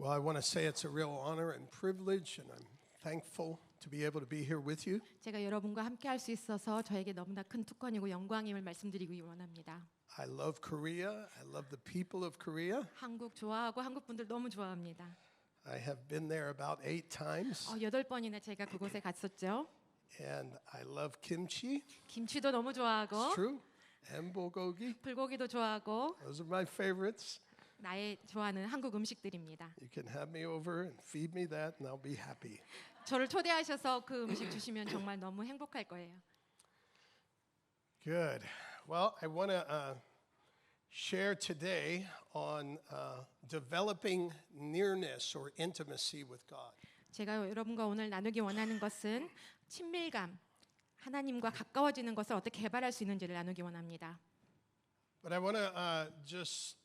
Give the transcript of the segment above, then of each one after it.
Well, I want to say it's a real honor and privilege, and I'm thankful to be able to be here with you. 제가 여러분과 함께 할 수 있어서 저에게 너무나 큰 특권이고 영광임을 말씀드리기 원합니다. I love Korea. I love the people of Korea. 한국 좋아하고 한국 분들 너무 좋아합니다. I have been there about 8 times, 8번이나 제가 그곳에 갔었죠. and I love kimchi. 김치도 너무 It's 좋아하고 true. And bulgogi. 불고기도 좋아하고 Those are my favorites. 나의 좋아하는 한국 음식들입니다. You can have me over and feed me that, and I'll be happy. 저를 초대하셔서 그 음식 주시면 정말 너무 행복할 거예요. Good. Well, I want to share today on developing nearness or intimacy with God. 제가 여러분과 오늘 나누기 원하는 것은 친밀감, 하나님과 가까워지는 것을 어떻게 개발할 수 있는지를 나누기 원합니다. But I want to just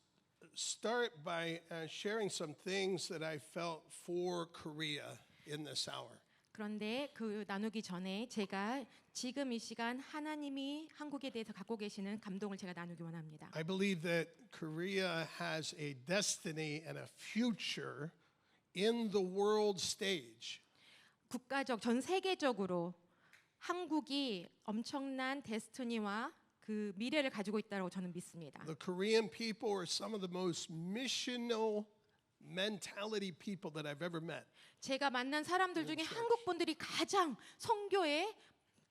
start by sharing some things that I felt for Korea in this hour. 그런데 그 나누기 전에 제가 지금 이 시간 하나님이 한국에 대해서 갖고 계시는 감동을 제가 나누기 원합니다. I believe that Korea has a destiny and a future in the world stage. 국가적 전 세계적으로 한국이 엄청난 데스티니와 그 미래를 가지고 있다고 저는 믿습니다. The Korean people are some of the most missional mentality people that I've ever met. 제가 만난 사람들 중에 한국 분들이 가장 선교의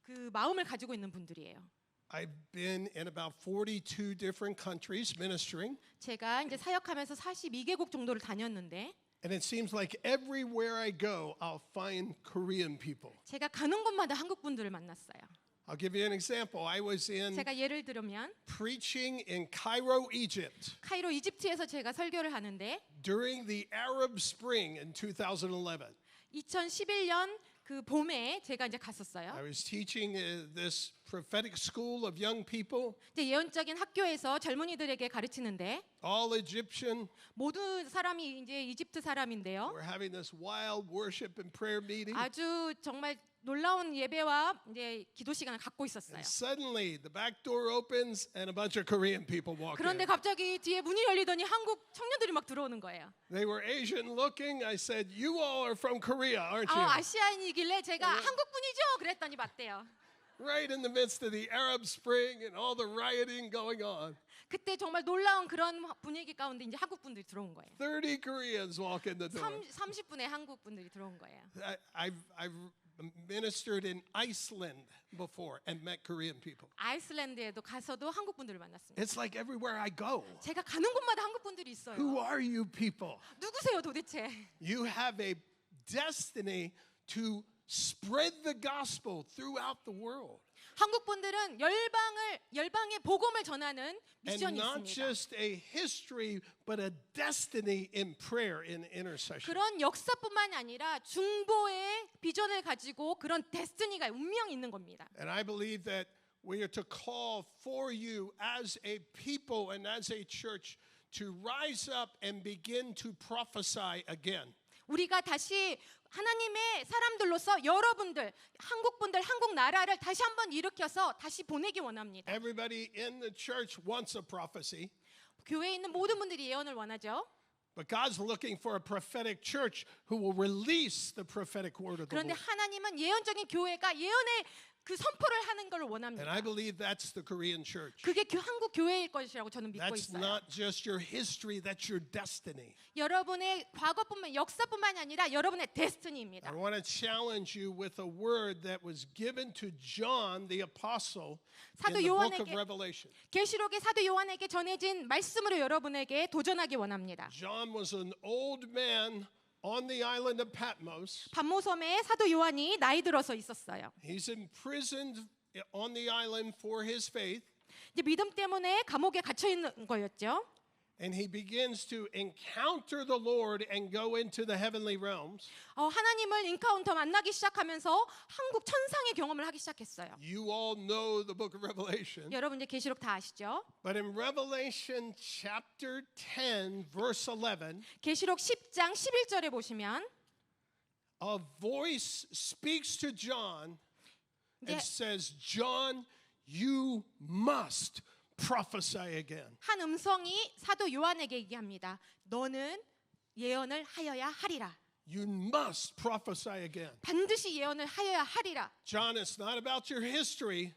그 마음을 가지고 있는 분들이에요. I've been in about 42 different countries ministering, 제가 이제 사역하면서 42개국 정도를 다녔는데 and it seems like everywhere I go, I'll find Korean people. 제가 가는 곳마다 한국 분들을 만났어요. I'll give you an example. I was in 제가 예를 들면 preaching in Cairo, Egypt 카이로 이집트에서 제가 설교를 하는데 during the Arab Spring in 2011. 2011년 그 봄에 제가 이제 I 갔었어요. was teaching this prophetic school of young people, 이제 예언적인 학교에서 젊은이들에게 가르치는데 all Egyptian. 모든 사람이 이제 이집트 사람인데요. We're having this wild worship and prayer meeting. 아주 정말 놀라운 예배와 이제 기도 시간을 갖고 있었어요. And suddenly the back door opens and a bunch of Korean people walk 그런데 in. 갑자기 뒤에 문이 열리더니 한국 청년들이 막 들어오는 거예요. They were Asian looking. I said, "You all are from Korea, aren't you?" 아시아인이길래 제가 한국 분이죠? 그랬더니 맞대요. Right in the midst of the Arab Spring and all the rioting going on. 그때 정말 놀라운 그런 분위기 가운데 이제 한국 분들이 들어온 거예요. 30 Koreans walk in the door. 30분의 한국 분들이 들어온 거예요. I've ministered in Iceland before and met Korean people. 아이슬란드에도 가서도 한국 분들을 만났습니다. It's like everywhere I go. 제가 가는 곳마다 한국 분들이 있어요. Who are you people? 누구세요 도대체? You have a destiny to spread the gospel throughout the world. 한국 분들은 열방의 복음을 전하는 And 미션이 not 있습니다. just a history, but a destiny in prayer, in intercession. 그런 역사뿐만 아니라 중보의 비전을 가지고 그런 데스티니가 운명이 있는 겁니다. And I believe that we are to call for you as a people and as a church to rise up and begin to prophesy again. 우리가 다시 하나님의 사람들로서 여러분들, 한국 분들, 한국 나라를 다시 한번 일으켜서 다시 보내기 원합니다. Everybody in the church wants a prophecy, 교회에 있는 모든 분들이 예언을 원하죠. but God's looking for a prophetic church who will release the prophetic word of the 그런데 Lord. 하나님은 예언적인 교회가 예언의 그 선포를 하는 걸 And 원합니다. I believe that's the Korean church. 그게 한국 교회일 것이라고 저는 믿고 That's 있어요. not just your history, that's your destiny. 여러분의 과거뿐만 역사뿐만이 아니라 여러분의 데스티니입니다. I want to challenge you with a word that was given to John the apostle in 사도 the book of 요한에게 Revelation. 계시록의 사도 요한에게 전해진 말씀으로 여러분에게 도전하기 원합니다. John was an old man on the island of Patmos. 반모섬에 사도 요한이 나이 들어서 있었어요. He's imprisoned on the island for his faith, 이제 믿음 때문에 감옥에 갇혀 있는 거였죠. and he begins to encounter the Lord and go into the heavenly realms. 하나님을 인카운터 만나기 시작하면서 한국 천상의 경험을 하기 시작했어요. You all know the book of Revelation. 여러분 이제 계시록 다 아시죠? But in Revelation chapter 10, verse 11, 계시록 10장 11절에 보시면 a voice speaks to John and 이제 says, John, you must prophesy again. 한 음성이 사도 요한에게 얘기합니다. 너는 예언을 하여야 하리라. You must prophesy again. 반드시 예언을 하여야 하리라. John, it's not about your history.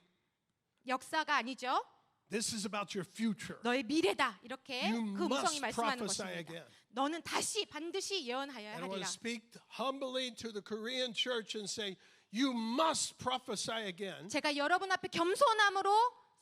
역사가 아니죠. This is about your future. 너의 미래다. 이렇게 You 그 음성이 must 말씀하는 prophesy 것입니다. again. 너는 다시 반드시 예언하여야 And I want 하리라. to speak humbly to the Korean church and say, you must prophesy again 제가 여러분 앞에 겸손함으로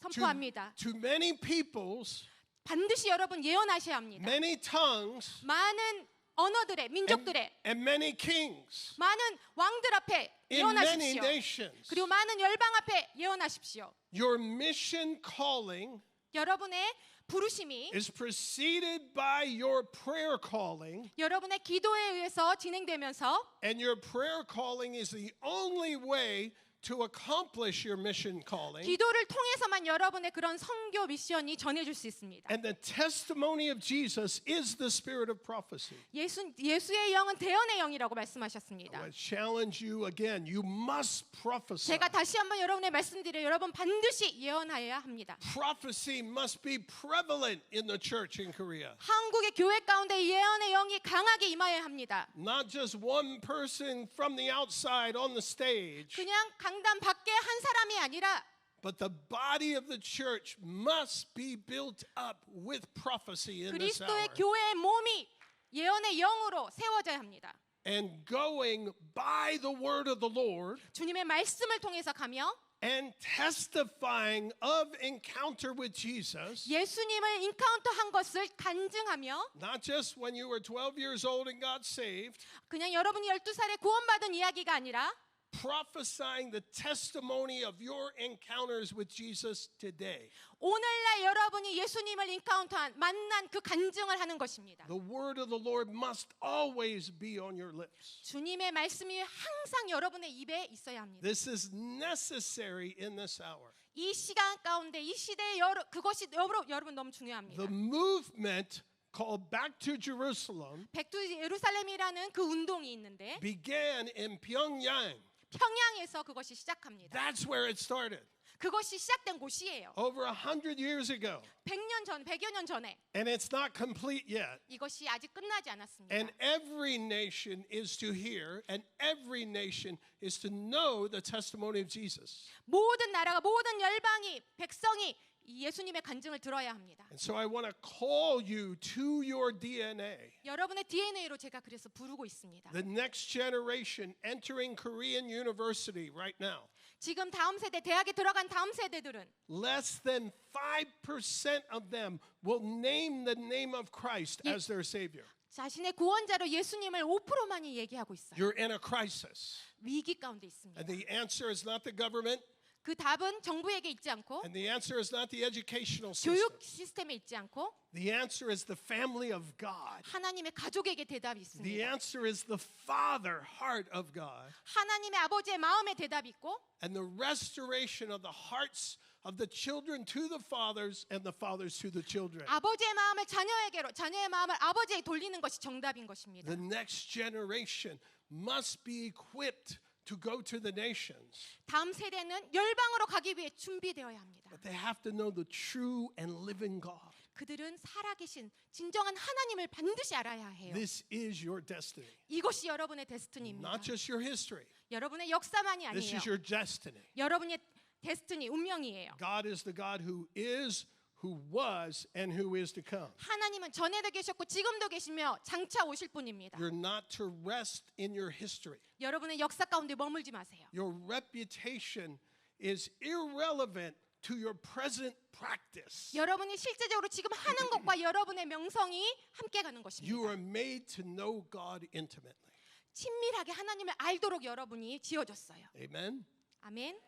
선포합니다. to many peoples, 반드시 여러분 예언하셔야 합니다. many tongues, 많은 언어들의 민족들의 and many kings 많은 왕들 앞에 in many 예언하십시오. nations. 그리고 많은 열방 앞에 예언하십시오. Your mission calling 여러분의 부르심이 is preceded by your prayer calling, 여러분의 기도에 의해서 진행되면서 and your prayer calling is the only way to accomplish your mission calling. 기도를 통해서만 여러분의 그런 선교 미션이 전해질 수 있습니다. And the testimony of Jesus is the spirit of prophecy. 예수의 영은 대언의 영이라고 말씀하셨습니다. I challenge you again. You must prophesy. 제가 다시 한번 여러분의 말씀드려요. 여러분 반드시 예언하여야 합니다. Prophecy must be prevalent in the church in Korea. 한국의 교회 가운데 예언의 영이 강하게 임하여야 합니다. Not just one person from the outside on the stage, 그냥 강단 밖에 한 사람이 아니라 but the body of the church must be built up with prophecy in this 그리스도의 hour. 교회의 몸이 예언의 영으로 세워져야 합니다. And going by the word of the Lord 주님의 말씀을 통해서 가며 and testifying of encounter with Jesus. 예수님을 인카운터한 것을 간증하며 Not just when you were 12 years old and got saved, 그냥 여러분이 12살에 구원받은 이야기가 아니라 prophesying the testimony of your encounters with Jesus today. 오늘날 여러분이 예수님을 인카운터한 만난 그 간증을 하는 것입니다. The word of the Lord must always be on your lips. 주님의 말씀이 항상 여러분의 입에 있어야 합니다. This is necessary in this hour. 이 시간 가운데 이 시대에 그것이 여러분 너무 중요합니다. The movement called Back to Jerusalem 백두 예루살렘이라는 그 운동이 있는데 began in Pyongyang. 평양에서 그것이 시작합니다. That's where it started. 그것이 시작된 곳이에요. Over 100 years ago. 100여 년 전에 And it's not complete yet. 이것이 아직 끝나지 않았습니다. And every nation is to hear, and every nation is to know the testimony of Jesus. 모든 나라가 모든 열방이 백성이 이 예수님의 간증을 들어야 합니다. And so I want to call you to your DNA. 여러분의 DNA로 제가 그래서 부르고 있습니다. The next generation entering Korean University right now. 지금 다음 세대 대학에 들어간 다음 세대들은 Less than 5% of them will name the name of Christ as their Savior. 자신의 구원자로 예수님을 5%만이 얘기하고 있어요. You're in a crisis. 위기 가운데 있습니다. And the answer is not the government, 그 답은 정부에게 있지 않고 and the answer is not the educational system. 교육 시스템에 있지 않고 The answer is the family of God. 하나님의 가족에게 대답이 The 있습니다. answer is the Father heart of God. 하나님의 아버지의 마음에 대답이 있고 And the restoration of the hearts of the children to the fathers and the fathers to the children. 아버지의 마음을 자녀에게로 자녀의 마음을 아버지에게 돌리는 것이 정답인 것입니다. The next generation must be equipped to go to the nations. 다음 세대는 열방으로 가기 위해 준비되어야 합니다. But they have to know the true and living God. 그들은 살아계신 진정한 하나님을 반드시 알아야 해요. This is your destiny. 이것이 여러분의 데스티니입니다. Not just your history. 여러분의 역사만이 This 아니에요. is your destiny. 여러분의 데스티니, 운명이에요. God is the God who is, who was, and who is to come. 하나님은 전에도 계셨고 지금도 계시며 장차 오실 분입니다. You're not to rest in your history. 여러분의 역사 가운데 머물지 마세요. Your reputation is irrelevant to your present practice. 여러분이 실제적으로 지금 하는 것과 여러분의 명성이 함께 가는 You 것입니다. are made to know God intimately. 친밀하게 하나님을 알도록 여러분이 지어졌어요. Amen? 아멘.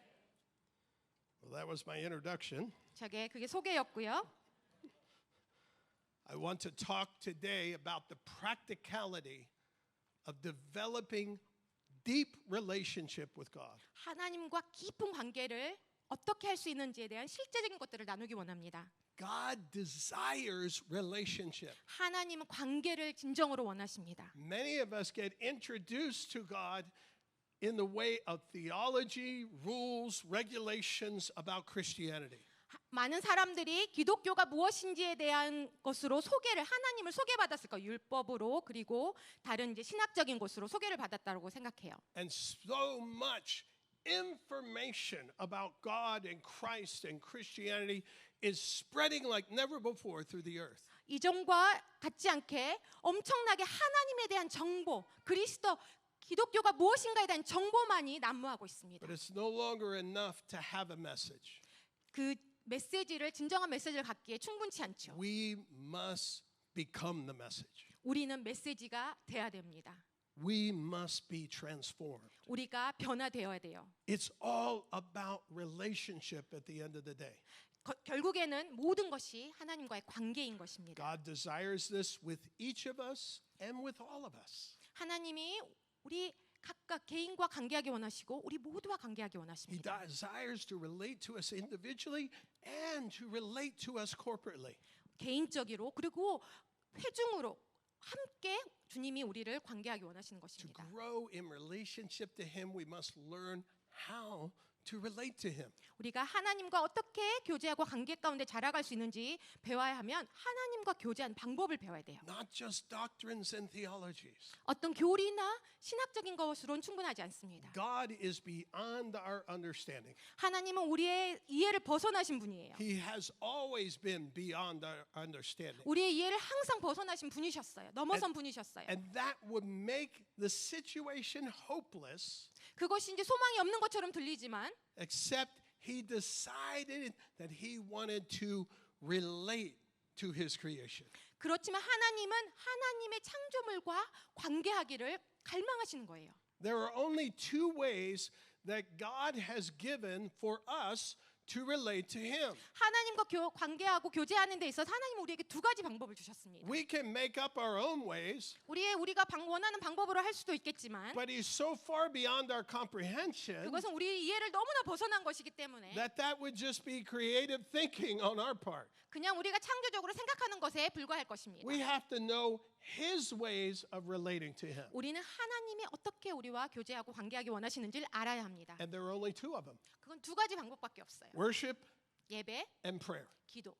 Well, that was my introduction. 그게 소개였고요. I want to talk today about the practicality of developing deep relationship with God. 하나님과 깊은 관계를 어떻게 할 수 있는지에 대한 실제적인 것들을 나누기 원합니다. God desires relationship. 하나님은 관계를 진정으로 원하십니다. Many of us get introduced to God in the way of theology, rules, regulations about Christianity. 많은 사람들이 기독교가 무엇인지에 대한 것으로 하나님을 소개받았을 거예요. 율법으로 그리고 다른 이제 신학적인 것으로 소개를 받았다고 생각해요. And so much information about God and Christ and Christianity is spreading like never before through the earth. 이전과 같지 않게 엄청나게 하나님에 대한 정보, 기독교가 무엇인가에 대한 정보만이 난무하고 있습니다. But it's no longer enough to have a message. 그 진정한 메시지를 갖기에 충분치 않죠. We must become the message. 우리는 메시지가 돼야 됩니다. We must be transformed. 우리가 변화되어야 돼요. It's all about relationship at the end of the day. 결국에는 모든 것이 하나님과의 관계인 것입니다. God desires this with each of us and with all of us. 하나님이 우리 각각 개인과 관계하기 원하시고 우리 모두와 관계하기 He 원하십니다. desires to relate to us individually and to relate to us corporately. 개인적으로 그리고 회중으로 함께 주님이 우리를 관계하기 원하시는 To 것입니다. grow in relationship to Him, we must learn how to relate to Him. 우리가 하나님과 어떻게 교제하고 관계 가운데 자라갈 수 있는지 배워야 하면 하나님과 교제하는 방법을 배워야 돼요. Not just doctrines and theologies. 어떤 교리나 신학적인 것으로는 충분하지 않습니다. God is beyond our understanding. 하나님은 우리의 이해를 벗어나신 분이에요. He has always been beyond our understanding. 우리의 이해를 항상 벗어나신 분이셨어요. 넘어선 분이셨어요. And that would make the situation hopeless, 그것이 이제 소망이 없는 것처럼 들리지만 except He decided that He wanted to relate to His creation. 그렇지만 하나님은 하나님의 창조물과 관계하기를 갈망하시는 거예요. There are only two ways that God has given for us to relate to Him. 하나님과 관계하고 교제하는 데 있어서 하나님은 우리에게 두 가지 방법을 주셨습니다. We can make up our own ways, 우리가 원하는 방법으로 할 수도 있겠지만 but He's so far beyond our comprehension 그것은 우리 이해를 너무나 벗어난 것이기 때문에 that would just be creative thinking on our part. 그냥 우리가 창조적으로 생각하는 것에 불과할 것입니다. We have to know His ways of relating to Him. 우리는 하나님이 어떻게 우리와 교제하고 관계하기 원하시는지를 알아야 합니다. And there are only two of them, 그건 두 가지 방법밖에 없어요. worship 예배, and prayer. 기도.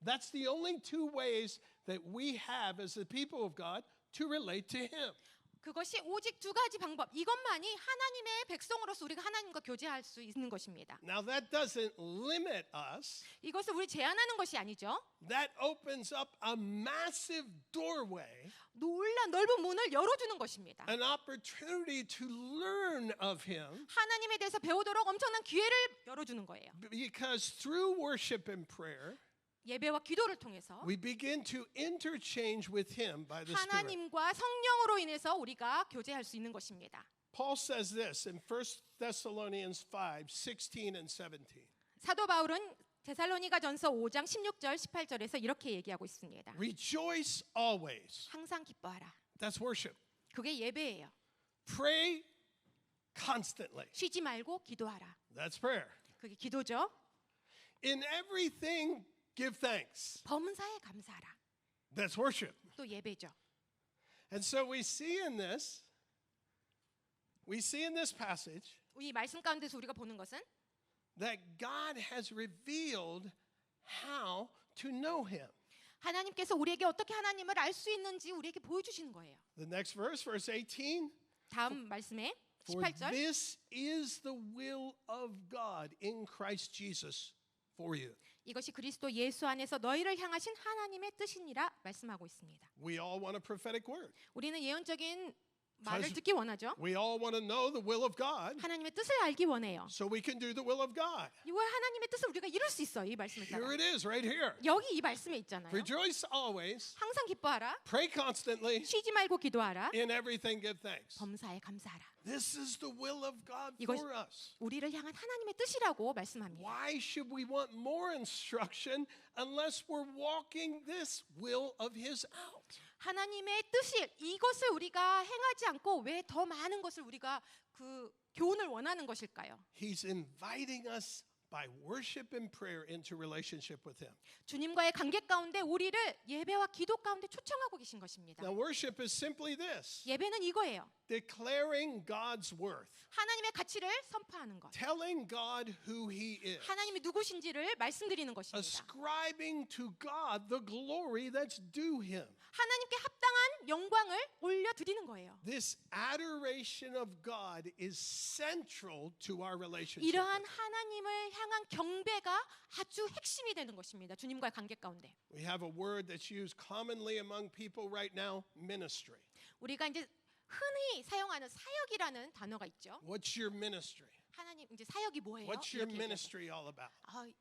That's the only two ways that we have as the people of God to relate to Him. 그것이 오직 두 가지 방법. 이것만이 하나님의 백성으로서 우리가 하나님과 교제할 수 있는 것입니다. Now that doesn't limit us. 이것을 우리 제한하는 것이 아니죠. That opens up a massive doorway, 놀란 넓은 문을 열어주는 것입니다. an opportunity to learn of Him, 하나님에 대해서 배우도록 엄청난 기회를 열어주는 거예요. because through worship and prayer, 예배와 기도를 통해서 we begin to interchange with Him by the Spirit. 하나님과 성령으로 인해서 우리가 교제할 수 있는 것입니다. Paul says this in 1 Thessalonians 5:16 and 17. 사도 바울은 데살로니가전서 5장 16절 18절에서 이렇게 얘기하고 있습니다. Rejoice always. 항상 기뻐하라. That's worship. 그게 예배예요. Pray constantly. 쉬지 말고 기도하라. That's prayer. 그게 기도죠. In everything, give thanks. 범사에 감사하라. That's worship. 또 예배죠. And so we see in this passage 이 말씀 가운데서 우리가 보는 것은 that God has revealed how to know Him. 하나님께서 우리에게 어떻게 하나님을 알 수 있는지 우리에게 보여주시는 거예요. The next verse, verse 18. 다음 말씀에 For 18절. this is the will of God in Christ Jesus for you. 이것이 그리스도 예수 안에서 너희를 향하신 하나님의 뜻이니라 말씀하고 있습니다. We all want a prophetic word. 우리는 예언적인 말을 사실- 듣기 원하죠. We all want to know the will of God 하나님의 뜻을 알기 원해요. so we can do the will of God. 이 하나님의 뜻을 우리가 이룰 수 있어요. 이 말씀을 따라. Here it is, right here. 여기 이 말씀에 있잖아요. Rejoice always, 항상 기뻐하라. pray constantly, 쉬지 말고 기도하라. in everything give thanks. 범사에 감사하라. This is the will of God 이것- for us. 우리를 향한 하나님의 뜻이라고 말씀합니다. Why should we want more instruction unless we're walking this will of His out? 하나님의 뜻이 이것을 우리가 행하지 않고 왜 더 많은 것을 우리가 그 교훈을 원하는 것일까요? He's inviting us by worship and prayer into relationship with Him. 주님과의 관계 가운데 우리를 예배와 기도 가운데 초청하고 계신 것입니다. Now, worship is simply this: 예배는 이거예요. declaring God's worth, 하나님의 가치를 선포하는 것. telling God who He is, 하나님이 누구신지를 말씀드리는 것입니다. ascribing to God the glory that's due Him. 하나님께 합당한 영광을 올려드리는 거예요. This adoration of God is central to our relationship. 이러한 하나님을 향한 경배가 아주 핵심이 되는 것입니다. 주님과의 관계 가운데. We have a word that's used commonly among people right now, ministry. 우리가 이제 흔히 사용하는 사역이라는 단어가 있죠. What's your ministry? 하나님 이제 사역이 뭐예요? What's your 이렇게 얘기하죠. ministry all about?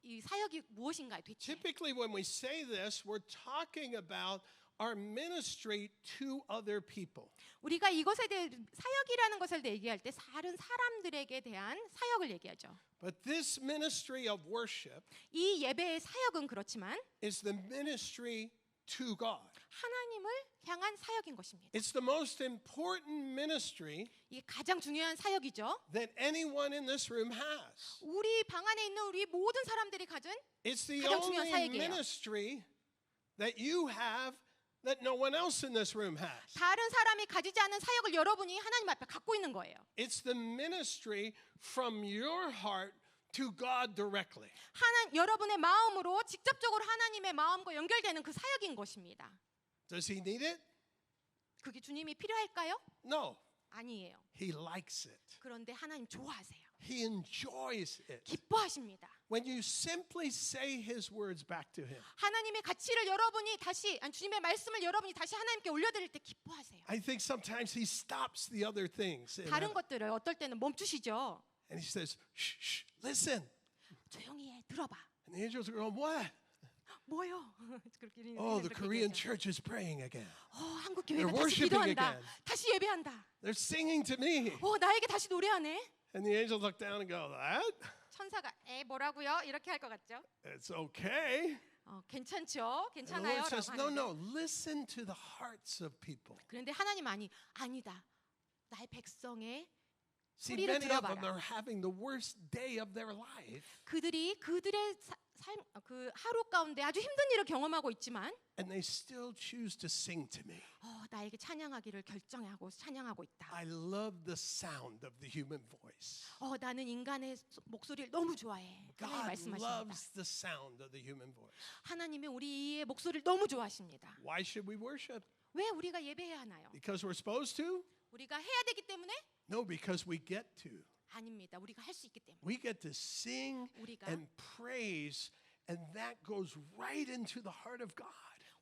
이 사역이 무엇인가요, 대체? Typically, when we say this, we're talking about our ministry to other people. 우리가 이것에 대해 사역이라는 것을 얘기할 때 다른 사람들에게 대한 사역을 얘기하죠. But this ministry of worship 이 예배의 사역은 그렇지만 is the ministry to God. 하나님을 향한 사역인 것입니다. It's the most important ministry 이게 가장 중요한 사역이죠. that anyone in this room has. 우리 방 안에 있는 우리 모든 사람들이 가진 It's the 가장 중요한 only 사역이에요. ministry that you have that no one else in this room has. 다른 사람이 가지지 않은 사역을 여러분이 하나님 앞에 갖고 있는 거예요. It's the ministry from your heart to God directly. 여러분의 마음으로 직접적으로 하나님의 마음과 연결되는 그 사역인 것입니다. Does he need it? 그게 주님이 필요할까요? No. 아니에요. He likes it. 그런데 하나님 좋아하세요. He enjoys it. 기뻐하십니다. When you simply say his words back to him. 하나님의 가치를 여러분이 다시 주님의 말씀을 여러분이 다시 하나님께 올려드릴 때 기뻐하세요. I think sometimes he stops the other things. 다른 것들을 어떨 때는 멈추시죠. And he says, shh, shh, listen. 조용히 해, 들어봐. And the angels are going, what? 뭐요? 그렇게 Oh, the 그렇게 Korean 얘기하죠. church is praying again. 한국 교회가 They're 다시 worshiping 기도한다. again. 다시 예배한다. They're singing to me. 나에게 다시 노래하네. And the angels look down and go, that? 천사가 뭐라고요? 이렇게 할 것 같죠? It's okay. 괜찮죠? And the 괜찮아요. Lord says, 라고 no, 하는데. no, listen to the hearts of people. 그런데 하나님 아니다. 나의 백성의 See, 소리를 many of them 들어봐라. are having the worst day of their life, 그들이 그들의 삶, 그 하루 가운데 아주 힘든 일을 경험하고 있지만 and they still choose to sing to me. 나에게 찬양하기를 결정하고 찬양하고 있다. I love the sound of the human voice. 나는 인간의 목소리를 너무 좋아해. 하나님 God 말씀하십니다. loves the sound of the human voice. 하나님이 우리의 목소리를 너무 좋아하십니다. Why should we worship? 왜 우리가 예배해야 하나요? Because we're supposed to? 우리가 해야 되기 때문에? No, because we get to. 아닙니다. 우리가 할 수 있기 때문에. We get to sing 우리가 and praise, and that goes right into the heart of God.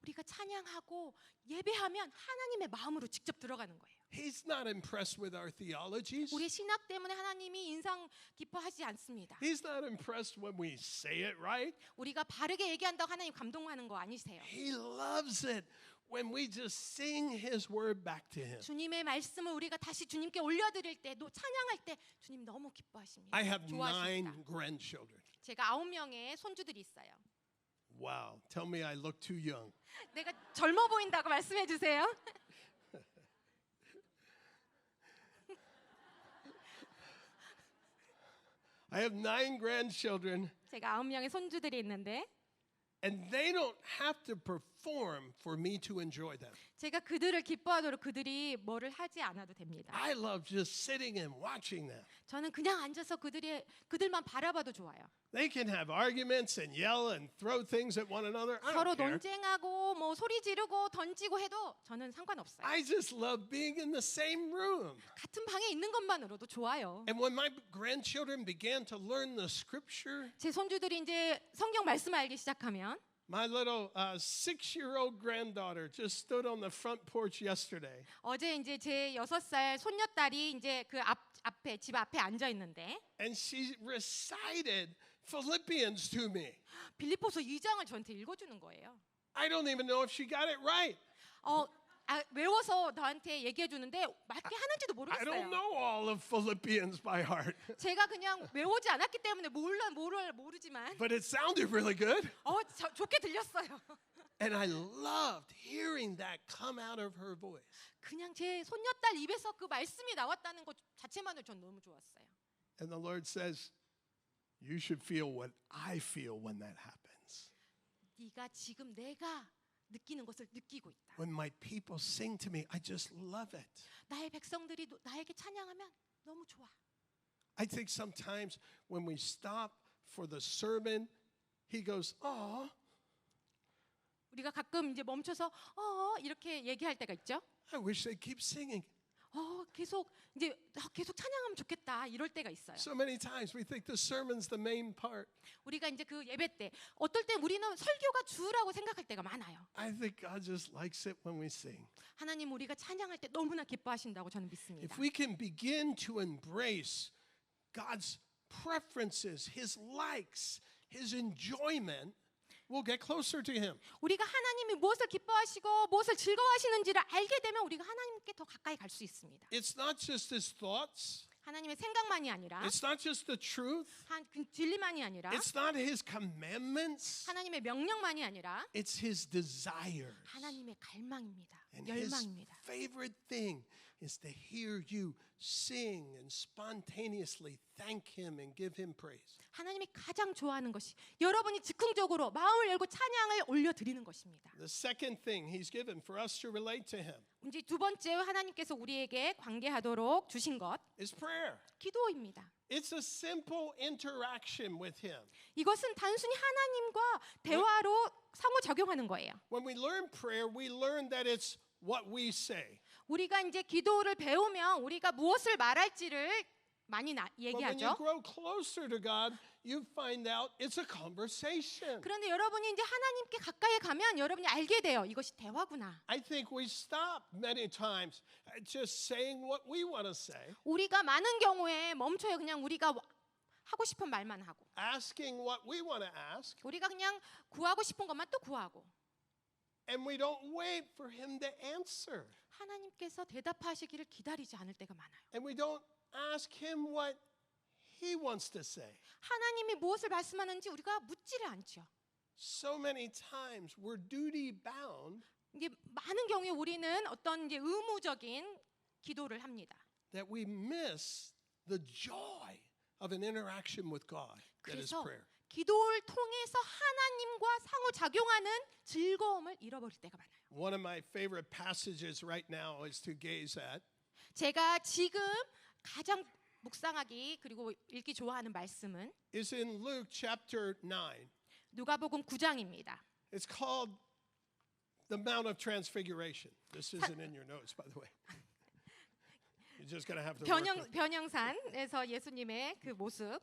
우리가 찬양하고 예배하면 하나님의 마음으로 직접 들어가는 거예요. He's not impressed with our theologies. 우리의 신학 때문에 하나님이 인상 기뻐하지 않습니다. He's not impressed when we say it right. 우리가 바르게 얘기한다고 하나님 감동하는 거 아니세요. He loves it when we just sing his word back to him. 주님의 말씀을 우리가 다시 주님께 올려드릴 때, 또 찬양할 때 주님 너무 기뻐하십니다. I have 9 좋아하십니다. grandchildren. 제가 9명의 손주들이 있어요. Wow, tell me I look too young. 내가 젊어 보인다고 말씀해 주세요. I have 9 grandchildren, 제가 9명의 손주들이 있는데 and they don't have to perform for me to enjoy them. 제가 그들을 기뻐하도록 그들이 뭐를 하지 않아도 됩니다. I love just sitting and watching them. 저는 그냥 앉아서 그들만 바라봐도 좋아요. They can have arguments and yell and throw things at one another. I 서로 don't care. 논쟁하고 뭐 소리 지르고 던지고 해도 저는 상관없어요. I just love being in the same room. 같은 방에 있는 것만으로도 좋아요. And when my grandchildren began to learn the scripture, 제 손주들이 이제 성경 말씀을 알기 시작하면 my little 6-year-old granddaughter just stood on the front porch yesterday. 어제 이제 제 6살 손녀딸이 이제 그 앞에 집 앞에 앉아 있는데 And she recited Philippians to me. 빌립보서 2장을 저한테 읽어주는 거예요. I don't even know if she got it right. 외워서 나한테 얘기해 주는데 맞게 하는지도 I don't 모르겠어요. know all of Philippians by heart, 제가 그냥 외우지 않았기 때문에 모르지만 but it sounded really good. 좋게 들렸어요. And I loved hearing that come out of her voice. 그냥 제 손녀딸 입에서 그 말씀이 나왔다는 것 자체만으로 전 너무 좋았어요. And the Lord says, You should feel what I feel when that happens. 네가 지금 내가 느끼는 것을 느끼고 있다. When my people sing to me, I just love it. 나의 백성들이 나에게 찬양하면 너무 좋아. I think sometimes when we stop for the sermon, he goes, "Oh, 우리가 가끔 이제 멈춰서 이렇게 얘기할 때가 있죠. I wish they'd keep singing." 계속 찬양하면 좋겠다 이럴 때가 있어요. So many times we think the sermon's the main part. 우리가 이제 그 예배 때 어떨 때 우리는 설교가 주라고 생각할 때가 많아요. I think God just likes it when we sing. 하나님 우리가 찬양할 때 너무나 기뻐하신다고 저는 믿습니다. If we can begin to embrace God's preferences, His likes, His enjoyment, we'll get closer to Him. 우리가 하나님이 무엇을 기뻐하시고 무엇을 즐거워하시는지를 알게 되면 우리가 하나님께 더 가까이 갈 수 있습니다. It's not just His thoughts. 하나님의 생각만이 아니라 It's not just the truth. 그 진리만이 아니라 It's not His commandments. 하나님의 명령만이 아니라 It's His desires. 하나님의 갈망입니다. And His 열망입니다. favorite thing is to hear you sing and spontaneously thank Him and give Him praise. 하나님이 가장 좋아하는 것이 여러분이 즉흥적으로 마음을 열고 찬양을 올려드리는 것입니다. The second thing He's given for us to relate to Him 이제 두 번째 하나님께서 우리에게 관계하도록 주신 것 is prayer. 기도입니다. It's a simple interaction with Him. 이것은 단순히 하나님과 대화로 상호작용하는 거예요. When we learn prayer, we learn that it's what we say. 우리가 이제 기도를 배우면 우리가 무엇을 말할지를 많이 But when you 얘기하죠. grow closer to God, you find out it's a conversation. 그런데 여러분이 이제 하나님께 가까이 가면 여러분이 알게 돼요. 이것이 대화구나. I think we stop many times at just saying what we want to say, 우리가 많은 경우에 멈춰요. 그냥 우리가 하고 싶은 말만 하고. asking what we want to ask, 우리가 그냥 구하고 싶은 것만 또 구하고. and we don't wait for Him to answer. 하나님께서 대답하시기를 기다리지 않을 때가 많아요. And we don't ask Him what He wants to say. 하나님이 무엇을 말씀하는지 우리가 묻지를 않죠. So many times we're duty bound 이제 많은 경우에 우리는 어떤 이제 의무적인 기도를 합니다. that we miss the joy of an interaction with God that is 그래서 prayer. 기도를 통해서 하나님과 상호작용하는 즐거움을 잃어버릴 때가 많아요. One of my favorite passages right now is to gaze at 제가 지금 가장 묵상하기 그리고 읽기 좋아하는 말씀은 is in Luke chapter 9. 누가복음 9장입니다. It's called the Mount of Transfiguration. This isn't in your notes, by the way. You're just going to have to work with it. 변형산에서 예수님의 그 모습.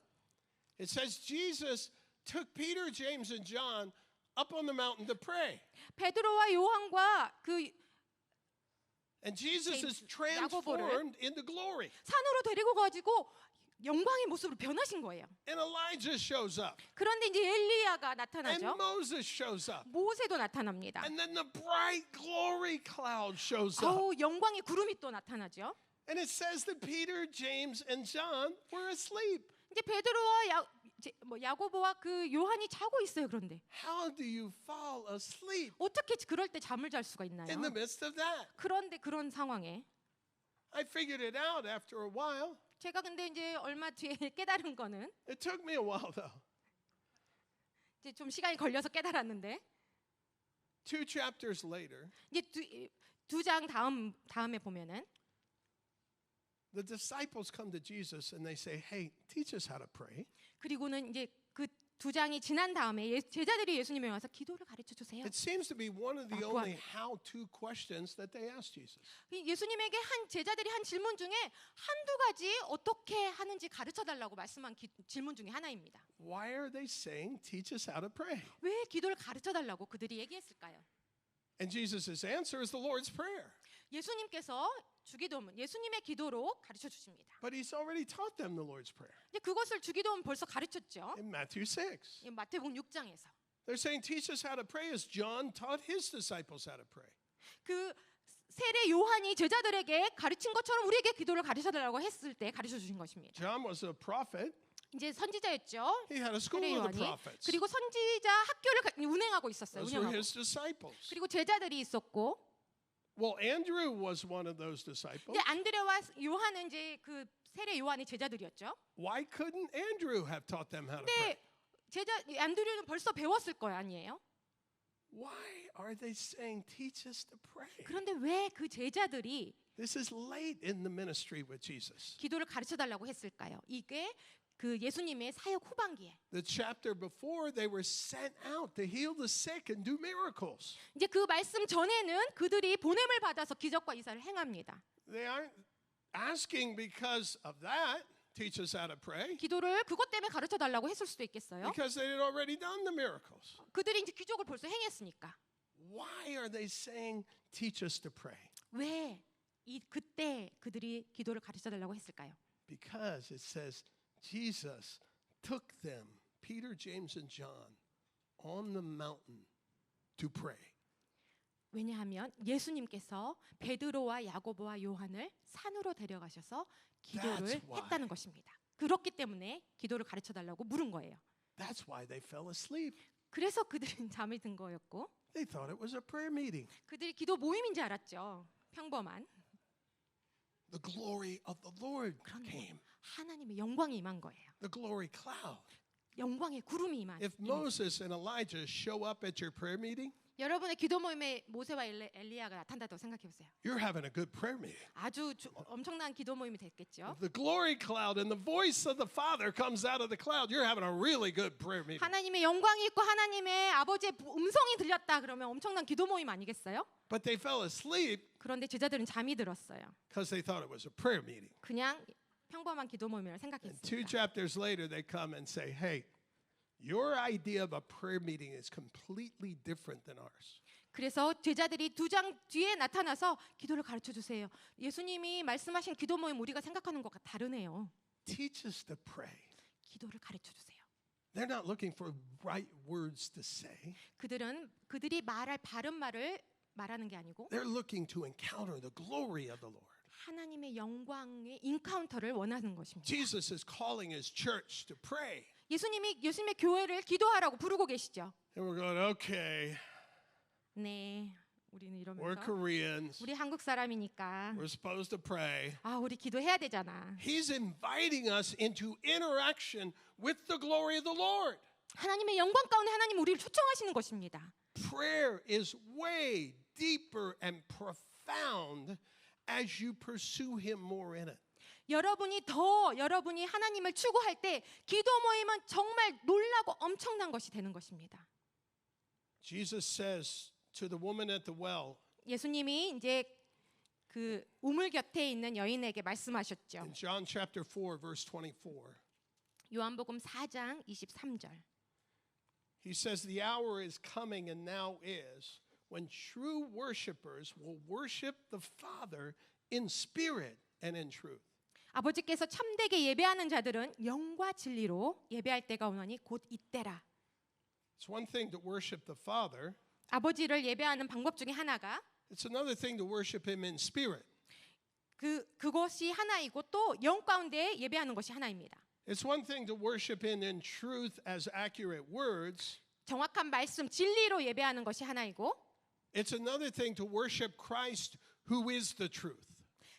It says Jesus took Peter, James, and John up on the mountain to pray. 베드로와 요한과 그 And Jesus is James, transformed into glory. 산으로 데리고 가지고 영광의 모습으로 변하신 거예요. And Elijah shows up. 그런데 이제 엘리야가 And 나타나죠. Moses shows up. 모세도 나타납니다. And then the bright glory cloud shows up. 영광의 구름이 또 나타나죠. And it says that Peter, James, and John were asleep. 이제 베드로와 야고보와 그 요한이 자고 있어요. 그런데 How do you fall asleep 어떻게 그럴 때 잠을 잘 수가 있나요? in the midst of that? 그런데 그런 상황에 I figured it out after a while. 제가 근데 이제 얼마 뒤에 깨달은 거는 It took me a while though. 이제 좀 시간이 걸려서 깨달았는데 2 chapters later, 이제 두 장 다음에 보면은 the disciples come to Jesus and they say, "Hey, teach us how to pray." 그리고는 이제 그 두 장이 지난 다음에 제자들이 예수님에 와서 기도를 가르쳐 주세요. It seems to be one of the only how-to questions that they asked Jesus. 예수님에게 제자들이 한 질문 중에 한두 가지 어떻게 하는지 가르쳐 달라고 말씀한 질문 중에 하나입니다. Why are they saying, "Teach us how to pray"? 왜 기도를 가르쳐 달라고 그들이 얘기했을까요? And Jesus' answer is the Lord's Prayer. 예수님께서 주기도문, 예수님의 기도로 가르쳐 주십니다. But He's already taught them the Lord's Prayer 이제 그것을 주기도문 벌써 가르쳤죠. in Matthew 6. 마태복음 6장에서. They're saying, "Teach us how to pray," as John taught his disciples how to pray. 그 세례 요한이 제자들에게 가르친 것처럼 우리에게 기도를 가르쳐 달라고 했을 때 가르쳐 주신 것입니다. John was a prophet. 이제 선지자였죠. He had a school 세례 of the 요한이. prophets. 그리고 선지자 학교를 운행하고 있었어요. Those were 운영하고. his disciples. 그리고 제자들이 있었고 Well, Andrew was one of those disciples. 근데 안드레와 요한은 이제 그 세례 요한의 제자들이었죠. Why couldn't Andrew have taught them how to pray? 근데 안드레는 벌써 배웠을 거 아니에요? Why are they saying, teach us to pray? 그런데 왜 그 제자들이 This is late in the ministry with Jesus. 기도를 가르쳐 달라고 했을까요? 이게 그 예수님의 사역 후반기에 The chapter before, they were sent out to heal the sick and do miracles. 이제 그 말씀 전에는 그들이 보냄을 받아서 기적과 이사를 행합니다. They aren't asking because of that, teach us how to pray, 기도를 그것 때문에 가르쳐 달라고 했을 수도 있겠어요. because they had already done the miracles. 그들이 이제 기적을 벌써 행했으니까. Why are they saying, teach us to pray? 왜 그때 그들이 기도를 가르쳐 달라고 했을까요? Because it says Jesus took them, Peter, James, and John, on the mountain to pray. 왜냐하면 예수님께서 베드로와 야고보와 요한을 산으로 데려가셔서 기도를 That's why. 했다는 것입니다. 그렇기 때문에 기도를 가르쳐 달라고 물은 거예요. That's why they fell asleep. 그래서 그들은 잠이 든 거였고 They thought it was a prayer meeting. 그들이 기도 모임인 줄 알았죠. 평범한. The glory of the Lord 그런데 came. 하나님의 영광이 임한 거예요. The glory cloud. 영광의 구름이 임한. If Moses and Elijah show up at your prayer meeting, 여러분의 기도 모임에 모세와 엘리야가 나타난다고 생각해 보세요. you're having a good prayer meeting. 아주 엄청난 기도 모임이 됐겠죠. If the glory cloud and the voice of the Father comes out of the cloud, you're having a really good prayer meeting. 하나님의 영광이 있고 하나님의 아버지의 음성이 들렸다 그러면 엄청난 기도 모임 아니겠어요? But they fell asleep 그런데 제자들은 잠이 들었어요. because they thought it was a prayer meeting. 그냥 평범한 기도 모임이라고 And two 생각했습니다. chapters later, they come and say, hey, your idea of a prayer meeting is completely different than ours. 그래서 제자들이 2장 뒤에 나타나서 기도를 가르쳐 주세요. 예수님이 말씀하신 기도 모임 우리가 생각하는 것과 다르네요. Teach us to pray. 기도를 가르쳐 주세요. They're not looking for right words to say. 그들이 말할 바른 말을 말하는 게 아니고 They're looking to encounter the glory of the Lord. 하나님의 영광의 인카운터를 원하는 것입니다. Jesus is calling his church to pray. 예수님의 교회를 기도하라고 부르고 계시죠. And we're going, okay, 네, 우리는 we're 이러면서 Koreans. 우리 한국 사람이니까 We're supposed to pray. 우리 기도해야 되잖아. He's inviting us into interaction with the glory of the Lord. 하나님의 영광 가운데 하나님 우리를 초청하시는 것입니다. Prayer is way deeper and profound as you pursue him more in it. 여러분이 하나님을 추구할 때 기도 모임은 정말 놀라고 엄청난 것이 되는 것입니다. Jesus says to the woman at the well 예수님이 이제 그 우물 곁에 있는 여인에게 말씀하셨죠. in John chapter 4 verse 24. 요한복음 4장 23절. He says the hour is coming and now is when true worshipers will worship the Father in spirit and in truth. 아버지께서 참되게 예배하는 자들은 영과 진리로 예배할 때가 오노니 곧 이때라. It's one thing to worship the Father. 아버지를 예배하는 방법 중에 하나가 It's another thing to worship him in spirit. 그것이 하나이고 또 영 가운데 예배하는 것이 하나입니다. It's one thing to worship him in truth as accurate words. 정확한 말씀 진리로 예배하는 것이 하나이고 It's another thing to worship Christ who is the truth.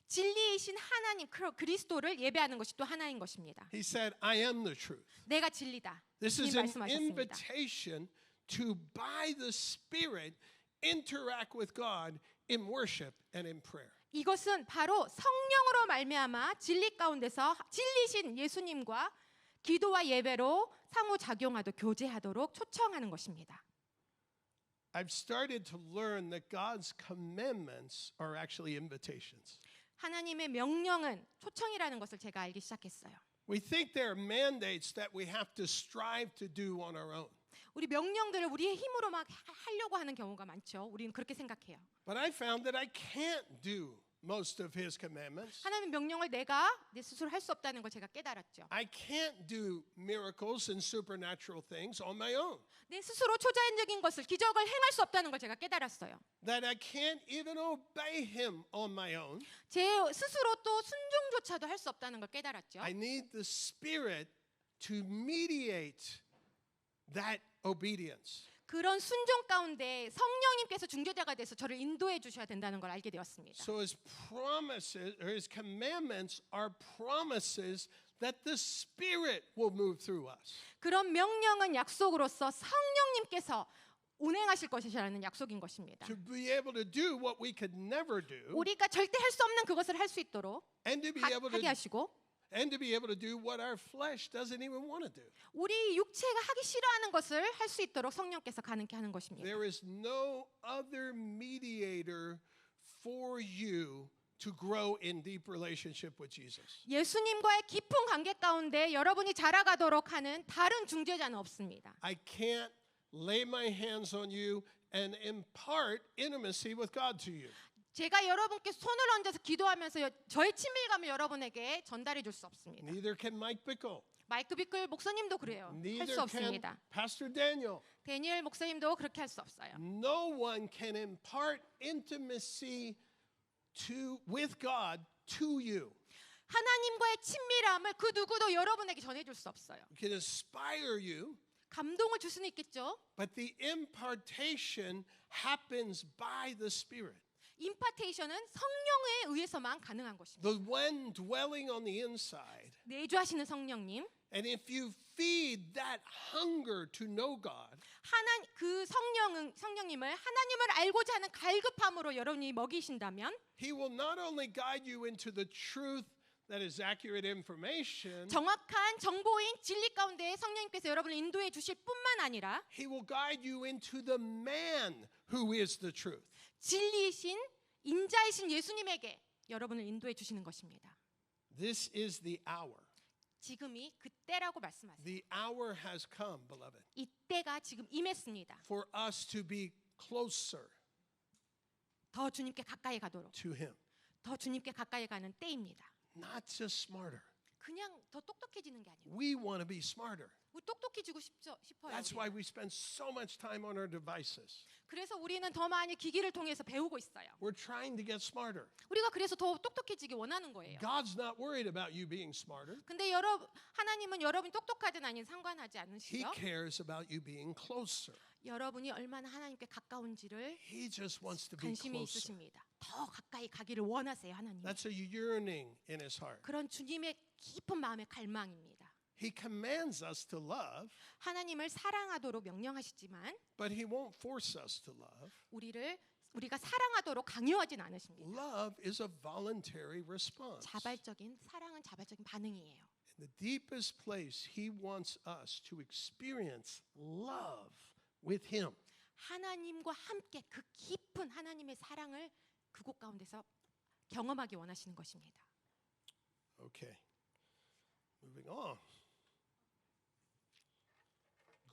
진리이신 하나님 그리스도를 예배하는 것이 또 하나인 것입니다. He said, I am the truth. 내가 진리다. This 이 is an 말씀하셨습니다. invitation to, by the Spirit, interact with God in worship and in prayer. 이것은 바로 성령으로 말미암아 진리 가운데서 진리신 예수님과 기도와 예배로 상호작용하도록 교제하도록 초청하는 것입니다. I've started to learn that God's commandments are actually invitations. 하나님의 명령은 초청이라는 것을 제가 알기 시작했어요. We think they're mandates that we have to strive to do on our own. 우리 명령들을 우리의 힘으로 막 하려고 하는 경우가 많죠. 우리는 그렇게 생각해요. But I found that I can't do most of his commandments. 하나님의 명령을 내가 내 스스로 할 수 없다는 걸 제가 깨달았죠. I can't do miracles and supernatural things on my own. 내 스스로 초자연적인 것을 기적을 행할 수 없다는 걸 제가 깨달았어요. That I can't even obey him on my own. 제 스스로 또 순종조차도 할 수 없다는 걸 깨달았죠. I need the Spirit to mediate that obedience. 그런 순종 가운데 성령님께서 중재자가 돼서 저를 인도해 주셔야 된다는 걸 알게 되었습니다. So his promises or his commandments are promises that the Spirit will move through us. 그런 명령은 약속으로서 성령님께서 운행하실 것이라는 약속인 것입니다. To be able to do what we could never do 우리가 절대 할 수 없는 그것을 할 수 있도록 and to be able 하게 하시고 to do what our flesh doesn't even want to do. 우리 육체가 하기 싫어하는 것을 할 수 있도록 성령께서 가능케 하는 것입니다. There is no other mediator for you to grow in deep relationship with Jesus. 예수님과의 깊은 관계 가운데 여러분이 자라가도록 하는 다른 중재자는 없습니다. I can't lay my hands on you and impart intimacy with God to you. 제가 여러분께 손을 얹어서 기도하면서 저의 친밀감을 여러분에게 전달해 줄 수 없습니다. Neither can Mike Bickle. 마이크 비클 목사님도 그래요. 할 Neither 수 can 없습니다. Pastor Daniel. 데니엘 목사님도 그렇게 할 수 없어요. No one can impart intimacy with God to you. 하나님과의 친밀함을 그 누구도 여러분에게 전해줄 수 없어요. It can inspire you, 감동을 줄 수는 있겠죠. but the impartation happens by the Spirit. 임파테이션은 성령에 의해서만 가능한 것입니다. The one dwelling on the inside. 내주하시는 성령님, And if you feed that hunger to know God, 그 성령님을 하나님을 알고자 하는 갈급함으로 여러분이 먹이신다면 He will not only guide you into the truth that is accurate information, 정확한 정보인 진리 가운데 성령님께서 여러분을 인도해 주실 뿐만 아니라 He will guide you into the man who is the truth. 진리이신 인자이신 예수님에게 여러분을 인도해 주시는 것입니다. This is the hour. 지금이 그때라고 말씀하세요. The hour has come, beloved, 이때가 지금 임했습니다. for us to be closer 더 주님께 가까이 가도록, to Him. 더 주님께 가까이 가는 때입니다. Not just smarter. 그냥 더 똑똑해지는 게 아니에요. We want to be smarter. 우리 똑똑해지고 싶어요. That's why we spend so much time on our devices. 그래서 우리는 더 많이 기기를 통해서 배우고 있어요. We're trying to get smarter. 우리가 그래서 더 똑똑해지기 원하는 거예요. God's not worried about you being smarter. 근데 하나님은 여러분이 똑똑하든 아닌 상관하지 He 않으시죠. cares about you being closer. 여러분이 얼마나 하나님께 가까운지를 He just wants to be 관심이 closer. 있으십니다. 더 가까이 가기를 원하세요, 하나님. That's a yearning in His heart. 그런 주님의 깊은 마음의 갈망입니다. He commands us to love, 하나님을 사랑하도록 명령하시지만 but He won't force us to love. 우리가 사랑하도록 강요하진 않으십니다. Love is a voluntary response. 사랑은 자발적인 반응이에요. In the deepest place, He wants us to experience love with Him. 하나님과 함께 그 깊은 하나님의 사랑을 그곳 가운데서 경험하기 원하시는 것입니다. Okay. Moving on.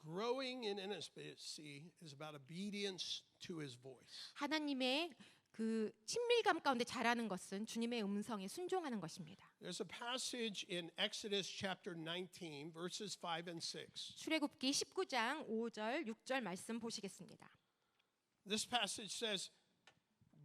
Growing in intimacy is about obedience to His voice. 하나님의 그 친밀감 가운데 자라는 것은 주님의 음성에 순종하는 것입니다. There's a passage in Exodus chapter 19 verses 5 and 6. 출애굽기 19장 5절 6절 말씀 보시겠습니다. This passage says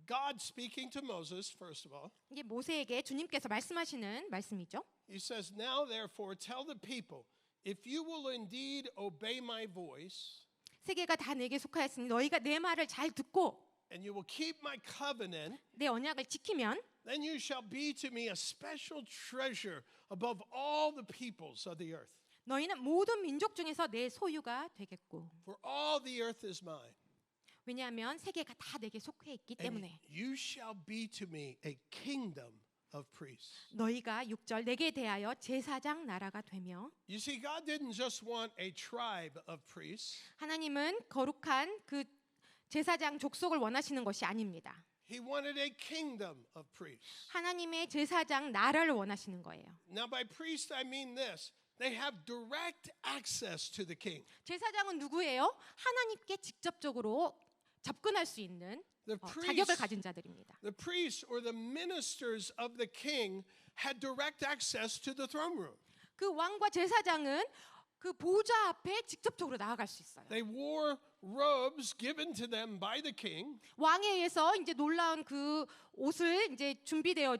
God speaking to Moses first of all. 이게 모세에게 주님께서 말씀하시는 말씀이죠. He says, "Now therefore tell the people, if you will indeed obey my voice, 세계가 다 내게 속하였으니 너희가 내 말을 잘 듣고 and you will keep my covenant, 내 언약을 지키면 then you shall be to me a special treasure above all the peoples of the earth. 너희는 모든 민족 중에서 내 소유가 되겠고 For all the earth is mine. 왜냐하면 세계가 다 내게 속해 있기 And 때문에 you shall be to me a kingdom of priests." 너희가 6절 내게 대하여 제사장 나라가 되며 You see, God didn't just want a tribe of priests. 하나님은 거룩한 그 제사장 족속을 원하시는 것이 아닙니다. He wanted a kingdom of priests. 하나님의 제사장 나라를 원하시는 거예요. Now, by priest, I mean this. They have direct access to the king. 제사장은 누구예요? 하나님께 직접적으로 접근할 수 있는 자격을 가진 자들입니다. The priests or the ministers of the king had direct access to the throne room. 그 왕과 제사장은 그 보좌 앞에 직접적으로 나아갈 수 있어요. They wore robes given to them by the king. 왕에 의해서 이제 놀라운 그 옷을 이제 준비되어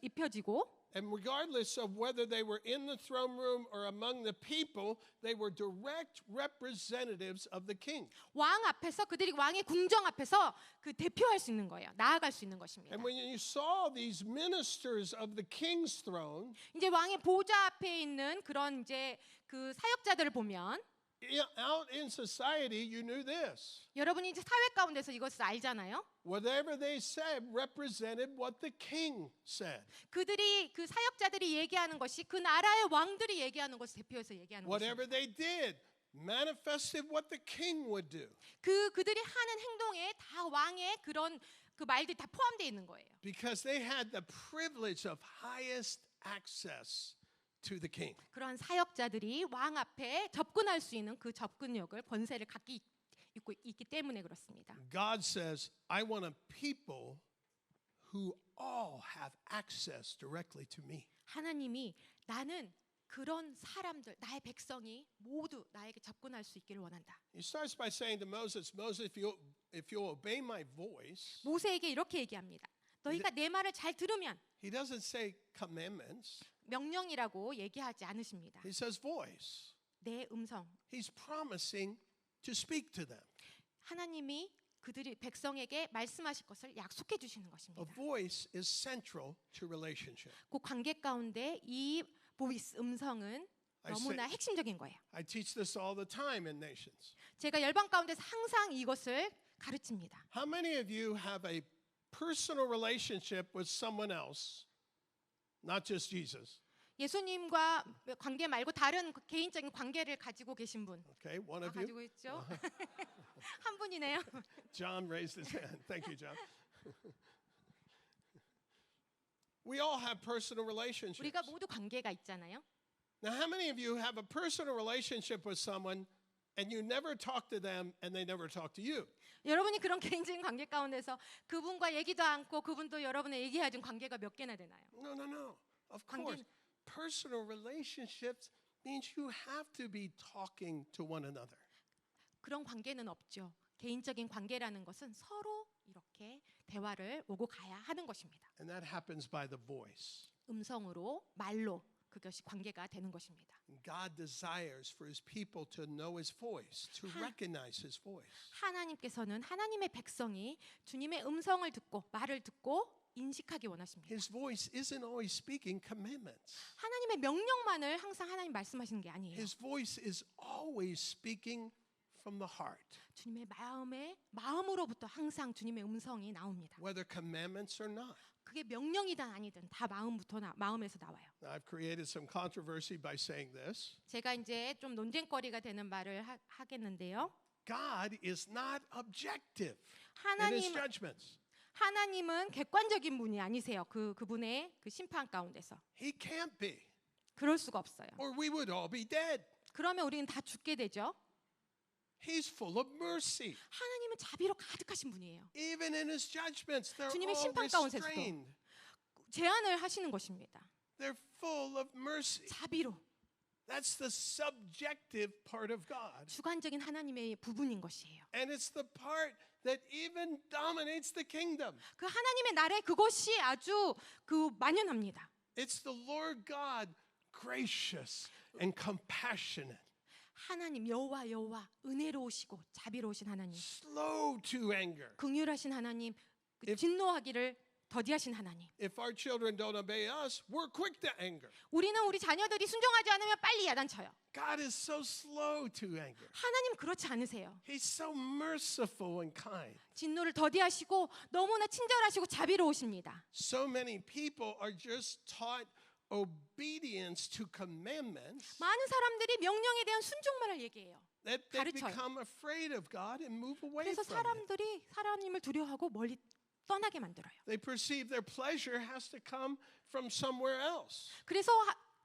입혀지고 And regardless of whether they were in the throne room or among the people, they were direct representatives of the king. 왕 앞에서 그들이 왕의 궁정 앞에서 그 대표할 수 있는 거예요. 나아갈 수 있는 것입니다. And when you saw these ministers of the king's throne, 이제 왕의 보좌 앞에 있는 그런 이제 그 사역자들을 보면 out in society, you knew this. 여러분이 이제 사회 가운데서 이것을 알잖아요. Whatever they said represented what the king said. 그들이 그 사역자들이 얘기하는 것이 그 나라의 왕들이 얘기하는 것을 대표해서 얘기하는 Whatever 것입니다. they did manifested what the king would do. 그들이 하는 행동에 다 왕의 그런 그 말들이 다 포함되어 있는 거예요. Because they had the privilege of highest access to the king. 그러한 사역자들이 왕 앞에 접근할 수 있는 그 접근력을 권세를 갖고 있기 때문에 그렇습니다. God says, I want a people who all have access directly to me. 하나님이 나는 그런 사람들, 나의 백성이 모두 나에게 접근할 수 있기를 원한다. He starts by saying to Moses, Moses, if you'll obey my voice, 모세에게 이렇게 얘기합니다. 너희가 내 말을 잘 들으면 he doesn't say commandments, 명령이라고 얘기하지 않으십니다. he says voice. 내 음성. He's promising to speak to them. 하나님이 그들이 백성에게 말씀하실 것을 약속해 주시는 A 것입니다. voice is central to relationship. 그 관계 가운데 이 보이스 음성은 너무나 핵심적인 거예요. I teach this all the time in nations. 제가 열방 가운데서 항상 이것을 가르칩니다. How many of you have a personal relationship with someone else, not just Jesus? 예수님과 관계 말고 다른 개인적인 관계를 가지고 계신 분. Okay, one of you. 가지고 있죠. 한 분이네요. John raised his hand. Thank you, John. We all have personal relationships. 우리가 모두 관계가 있잖아요. Now, how many of you have a personal relationship with someone and you never talk to them and they never talk to you? 여러분이 그런 개인적인 관계 가운데서 그분과 얘기도 않고 그분도 여러분의 얘기하는 관계가 몇 개나 되나요? No, no, no. Of 관계- course, personal relationships means you have to be talking to one another. 그런 관계는 없죠. 개인적인 관계라는 것은 서로 이렇게 대화를 오고 가야 하는 것입니다. And that happens by the voice. 음성으로, 말로 그것이 관계가 되는 것입니다. God desires for his people to know his voice, to recognize his voice. 하나님께서는 하나님의 백성이 주님의 음성을 듣고 말을 듣고 인식하기 원하십니다. His voice isn't always speaking commandments. 하나님의 명령만을 항상 하나님 말씀하시는 게 아니에요. His voice is always speaking from the heart, 주님의 마음으로부터 항상 주님의 음성이 나옵니다. whether commandments or not. 그게 명령이든 아니든 다 마음에서 나와요. Now, I've created some controversy by saying this. 제가 이제 좀 논쟁거리가 되는 말을 하겠는데요. God is not objective in his judgments. 하나님은 객관적인 분이 아니세요. 그분의 그 심판 가운데서. He can't be, 그럴 수가 없어요. or we would all be dead. 그러면 우리는 다 죽게 되죠. He's full of mercy. 하나님은 자비로 가득하신 분이에요. Even in his judgments, they're 주님의 all 심판 가운데서도. restrained. 제한을 하시는 것입니다. They're full of mercy. 자비로. That's the subjective part of God. 주관적인 하나님의 부분인 것이에요. And it's the part that even dominates the kingdom. 그 하나님의 나라에 그것이 아주 만연합니다. It's the Lord God, gracious and compassionate, 하나님 여호와 은혜로우시고 자비로우신 하나님, slow to anger. 긍휼하신 하나님, 진노하기를 더디하신 하나님. If our children don't obey us, we're quick to anger. 우리는 우리 자녀들이 순종하지 않으면 빨리 야단쳐요. God is so slow to anger. 하나님 그렇지 않으세요. He's so merciful and kind. 진노를 더디하시고 너무나 친절하시고 자비로우십니다. So many people are just taught obedience to commandments 많은 사람들이 명령에 대한 순종만을 얘기해요. that they 가르쳐요. become afraid of God and move away 그래서 from Him. 사람들이 하나님을 두려워하고 멀리 떠나게 만들어요. They perceive their pleasure has to come from somewhere else. 그래서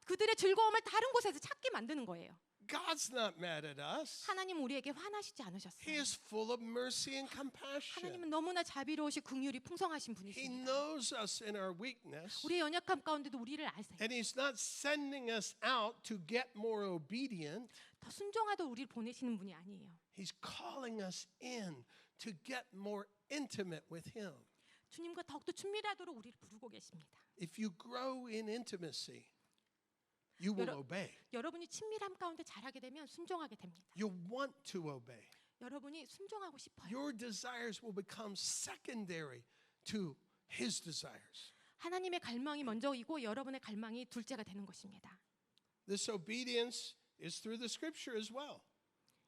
그들의 즐거움을 다른 곳에서 찾게 만드는 거예요. God's not mad at us. 하나님 우리에게 화나시지 He 않으셨어요. is full of mercy and compassion. 하나님은 너무나 자비로우시 긍휼이 풍성하신 He 분이십니다. knows us in our weakness. 우리의 연약함 가운데도 우리를 아세요. And He's not sending us out to get more obedient. 더 순종하도록 우리를 보내시는 분이 아니에요. He's calling us in to get more intimate with Him. 주님과 더욱더 친밀하도록 우리를 부르고 계십니다. If you grow in intimacy, you will 여러- obey. 여러분이 친밀함 가운데 자라게 되면 순종하게 됩니다. You'll want to obey. 여러분이 순종하고 싶어요. Your desires will become secondary to His desires. 하나님의 갈망이 먼저이고 여러분의 갈망이 둘째가 되는 것입니다. This obedience is through the scripture as well.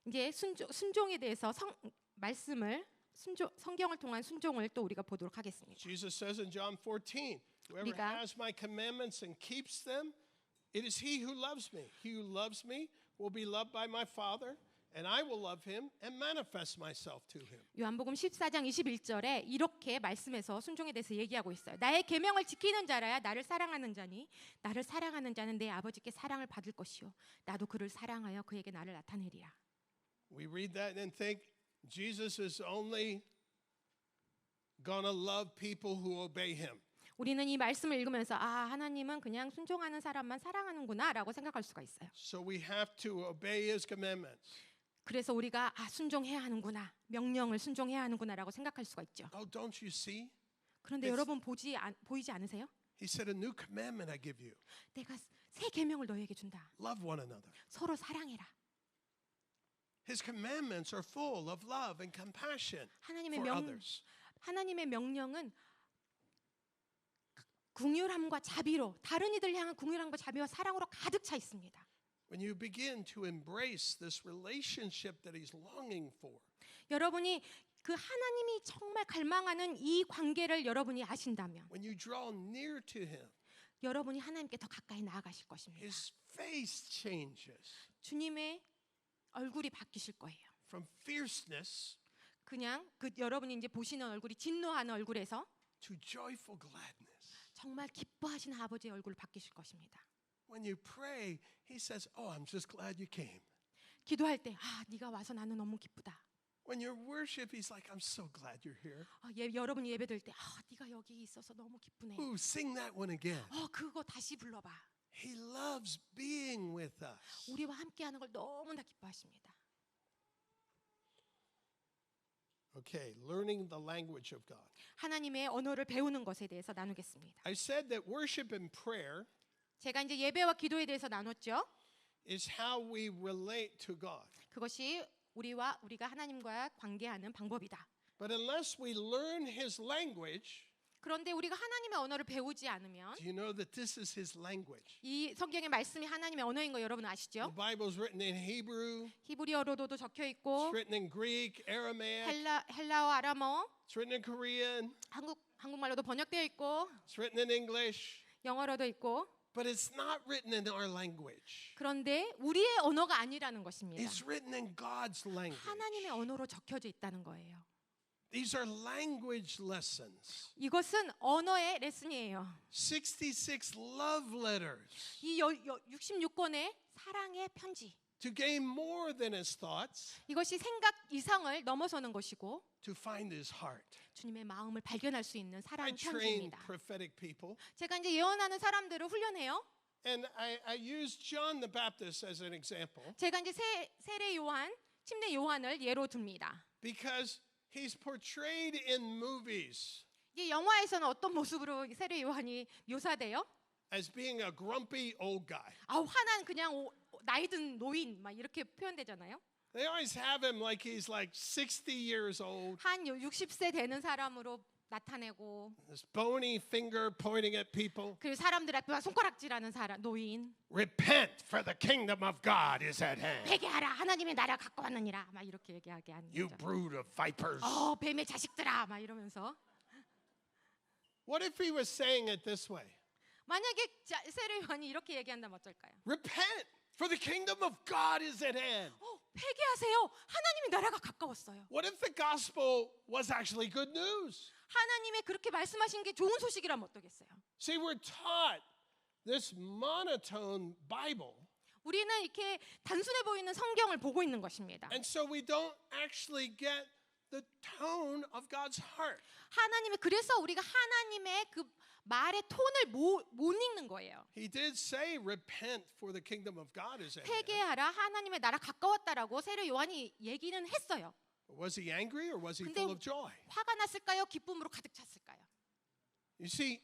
이제 순종에 대해서 성경을 통한 순종을 또 우리가 보도록 하겠습니다. Jesus says in John 14, whoever 우리가- has my commandments and keeps them, it is he who loves me. He who loves me will be loved by my Father, and I will love him and manifest myself to him. 요한복음 14장 21절에 이렇게 말씀에서 순종에 대해서 얘기하고 있어요. 나의 계명을 지키는 자라야 나를 사랑하는 자니 나를 사랑하는 자는 내 아버지께 사랑을 받을 것이요 나도 그를 사랑하여 그에게 나를 나타내리라. We read that and think Jesus is only gonna love people who obey him. 우리는 이 말씀을 읽으면서 하나님은 그냥 순종하는 사람만 사랑하는구나라고 생각할 수가 있어요. So we have to obey his commandments. 그래서 우리가 순종해야 하는구나, 명령을 순종해야 하는구나라고 생각할 수가 있죠. Oh, don't you see? 그런데 It's- 여러분 보이지 않으세요? He said, a new commandment I give you. 내가 새 계명을 너에게 준다. Love one another. 서로 사랑해라. His commandments are full of love and compassion 하나님의 for others. 하나님의 명령은 긍휼함과 자비로 다른 이들 향한 긍휼함과 자비와 사랑으로 가득 차 있습니다. When you begin to embrace this relationship that he's longing for, 여러분이 그 하나님이 정말 갈망하는 이 관계를 여러분이 아신다면 when you draw near to him, 여러분이 하나님께 더 가까이 나아가실 것입니다. his face changes 주님의 얼굴이 바뀌실 거예요. from fierceness 그냥 여러분이 이제 보시는 얼굴이 진노하는 얼굴에서 to joyful gladness. 정말 기뻐하시는 아버지의 얼굴을 바뀌실 것입니다. When you pray, he says, "Oh, I'm just glad you came." 기도할 때 네가 와서 나는 너무 기쁘다. When you worship, he's like, "I'm so glad you're here." 여러분이 예배드릴 때 네가 여기 있어서 너무 기쁘네. Ooh, sing that one again. 그거 다시 불러봐. He loves being with us. 우리와 함께하는 걸 너무나 기뻐하십니다. Okay, learning the language of God. 하나님의 언어를 배우는 것에 대해서 나누겠습니다. I said that worship and prayer 제가 이제 예배와 기도에 대해서 나눴죠. is how we relate to God. 그것이 우리가 하나님과 관계하는 방법이다. But unless we learn his language, 그런데 우리가 하나님의 언어를 배우지 않으면 do you know that this is his language? 이 성경의 말씀이 하나님의 언어인 거 여러분 The Bible is written in Hebrew, 히브리어로도 적혀 it's 있고 written in Greek, Aramaic, 헬라어, 아람어, it's written in Korean, 한국말로도 번역되어 있고 it's written in English, 영어로도 있고 but it's not written in our language. 그런데 우리의 언어가 아니라는 것입니다. It's written in God's language. 하나님의 언어로 적혀져 있다는 거예요. These are language lessons. 이것은 언어의 레슨이에요. 66 love letters 이 66권의 사랑의 편지. to gain more than his thoughts, 이것이 생각 이상을 넘어서는 것이고 to find his heart. 주님의 마음을 발견할 수 있는 I 사랑 train 편지입니다. prophetic people, 제가 이제 예언하는 사람들을 훈련해요. and I use John the Baptist as an example 제가 이제 세례 요한, 침례 요한을 예로 듭니다. because he's portrayed in movies 이 영화에서는 어떤 모습으로 세례 요한이 묘사돼요? as being a grumpy old guy. 화난 그냥 나이 든 노인 막 이렇게 표현되잖아요. They always have him like he's like 60 years old, 한 60세 되는 사람으로 나타내고 this bony finger pointing at people. 그리고 사람들한테 막 손가락질하는 노인. Repent, for the kingdom of God is at hand. 회개하라 하나님의 나라 갖고 왔느니라 막 이렇게 얘기하게 하는 You 거죠. brood of vipers. 뱀의 자식들아 막 이러면서 What if he was saying it this way? 만약에 세례 요한이 이렇게 얘기한다면 어떨까요? Repent, for the kingdom of God is at hand. 회개하세요. 하나님의 나라가 가까웠어요. What if the gospel was actually good news? 하나님의 그렇게 말씀하신 게 좋은 소식이라면 어떠겠어요? See, we're taught this monotone Bible 우리는 이렇게 단순해 보이는 성경을 보고 있는 것입니다. And so we don't actually get the tone of God's heart. 하나님의 그래서 우리가 하나님의 그 말의 톤을 못 읽는 거예요. He did say, repent for the kingdom of God is at hand. 회개하라 하나님의 나라 가까웠다라고 세례 요한이 얘기는 했어요. Was he angry or was he 근데 full of joy? 화가 났을까요? 기쁨으로 가득 찼을까요? You see,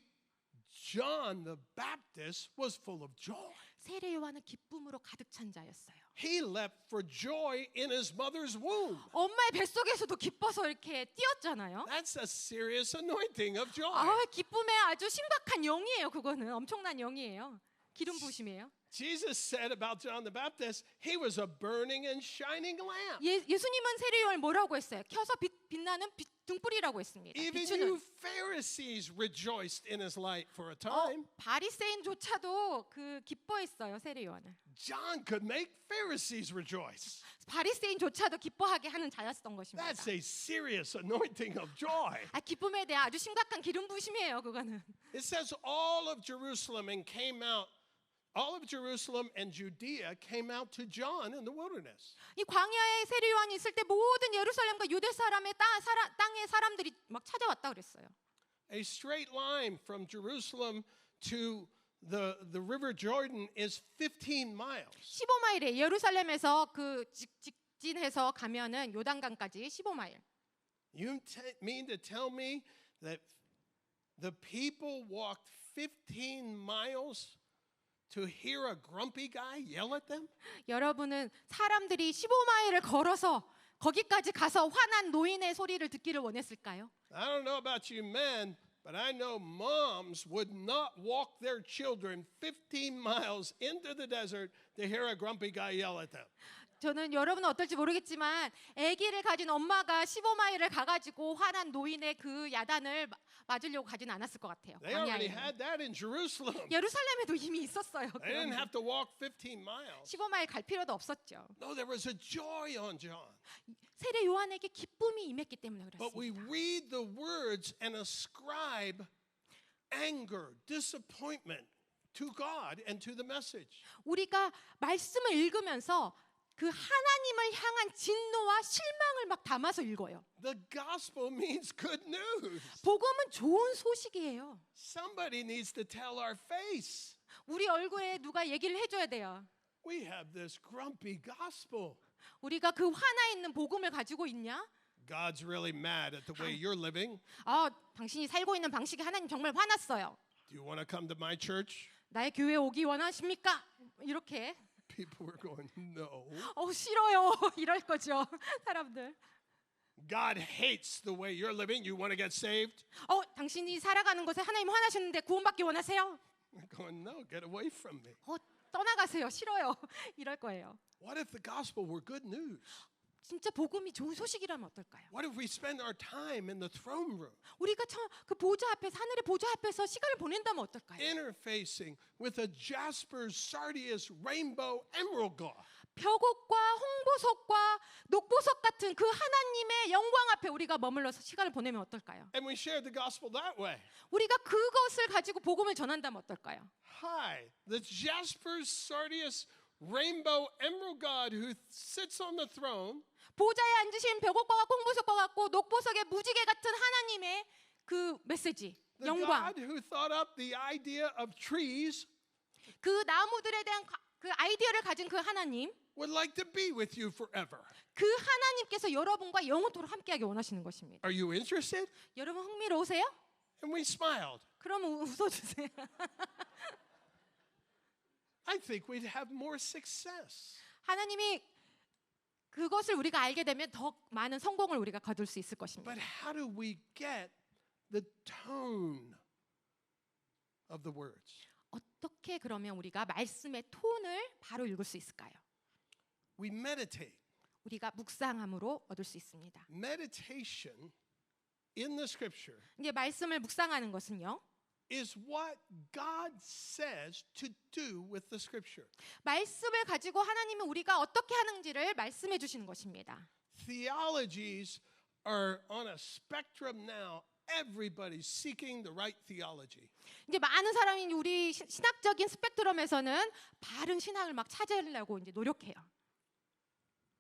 John the Baptist was full of joy. 세례 요한은 기쁨으로 가득 찬 자였어요. He leapt for joy in his mother's womb. 엄마의 뱃속에서도 기뻐서 이렇게 뛰었잖아요. That's a serious anointing of joy. 아, 기쁨의 아주 심각한 영이에요. 그거는 엄청난 영이에요. 기름 부심이에요. Jesus said about John the Baptist, he was a burning and shining lamp. 예수님은 세례 요한을 뭐라고 했어요? 켜서 빛나는 등불이라고 했습니다. Even 비추는. you Pharisees rejoiced in his light for a time. 바리새인조차도 그 기뻐했어요. 세례 요한을. John could make Pharisees rejoice. 바리새인조차도 기뻐하게 하는 자였던 것입니다. That's a serious anointing of joy. 아, 기쁨에 대한 아주 심각한 기름 부심이에요. 그거는. It says all of Jerusalem and Judea came out to John in the wilderness. 이 광야에 세례 요한이 있을 때 모든 예루살렘과 유대 사람의 땅의 사람들이 막 찾아왔다 그랬어요. A straight line from Jerusalem to the river Jordan is 15 miles. 15마일에 예루살렘에서 그 직진해서 가면은 요단강까지 15마일. You mean to tell me that the people walked 15 miles to hear a grumpy guy yell at them? 여러분은 사람들이 15마일을 걸어서 거기까지 가서 화난 노인의 소리를 듣기를 원했을까요? I don't know about you men, but I know moms would not walk their children 15 miles into the desert to hear a grumpy guy yell at them. 저는 여러분은 어떨지 모르겠지만 아기를 가진 엄마가 15마일을 가가지고 화난 노인의 그 야단을 맞으려고 가진 않았을 것 같아요. They already 광야에는. had that in Jerusalem. 예루살렘에도 이미 있었어요. They didn't 그거는. have to walk 15 miles. 15마일 갈 필요도 없었죠. No, there was a joy on John. 세례 요한에게 기쁨이 임했기 때문에 But we 그렇습니다. read the words and ascribe anger, disappointment to God and to the message. 우리가 말씀을 읽으면서 그 하나님을 향한 진노와 실망을 막 담아서 읽어요. The gospel means good news. 복음은 좋은 소식이에요. Somebody needs to tell our face. 우리 얼굴에 누가 얘기를 해줘야 돼요. We have this grumpy gospel. 우리가 그 화나 있는 복음을 가지고 있냐? God's really mad at the way you're living. 당신이 살고 있는 방식이 하나님 정말 화났어요. Do you want to come to my church? 나의 교회 오기 원하십니까? 이렇게. People were going, no. 싫어요. 이럴 거죠. 사람들. God hates the way you're living. You want to get saved? 당신이 살아가는 것에 하나님 화나셨는데 구원받기 원하세요? We're going, no, get away from me. 떠나가세요. 싫어요. 이럴 거예요. What if the gospel were good news? 진짜 복음이 좋은 소식이라면 어떨까요? What if we spend our time in the throne room, 우리가 그 보좌 앞에서 하늘의 보좌 앞에서 시간을 보낸다면 어떨까요? interfacing with a jasper, sardius, rainbow, emerald God? 벽옥과 홍보석과 녹보석 같은 그 하나님의 영광 앞에 우리가 머물러서 시간을 보내면 어떨까요? And we share the gospel that way. 우리가 그것을 가지고 복음을 전한다면 어떨까요? Hi, the jasper, sardius, rainbow, emerald God who sits on the throne. 보좌에 앉으신 벽옥과 홍보석과 같고 녹보석의 무지개 같은 하나님의 그 메시지, The 영광. God who thought up the idea of trees 그 나무들에 대한 그 아이디어를 가진 그 하나님, would like to be with you forever. 그 하나님께서 여러분과 영원토록 함께하기 원하시는 것입니다. Are you interested? 여러분 흥미로우세요? And we smiled. 그럼 웃어주세요. I think we'd have more success. 하나님이 그것을 우리가 알게 되면 더 많은 성공을 우리가 거둘 수 있을 것입니다. But how do we get the tone of the words? 어떻게 그러면 우리가 말씀의 톤을 바로 읽을 수 있을까요? We meditate. 우리가 묵상함으로 얻을 수 있습니다. Meditation in the scripture 이제 말씀을 묵상하는 것은요. is what God says to do with the scripture. 말씀을 가지고 하나님이 우리가 어떻게 하는지를 말씀해 주시는 것입니다. Theologies are on a spectrum now everybody's seeking the right theology. 이제 많은 사람이 우리 신학적인 스펙트럼에서는 바른 신학을 막 찾으려고 이제 노력해요.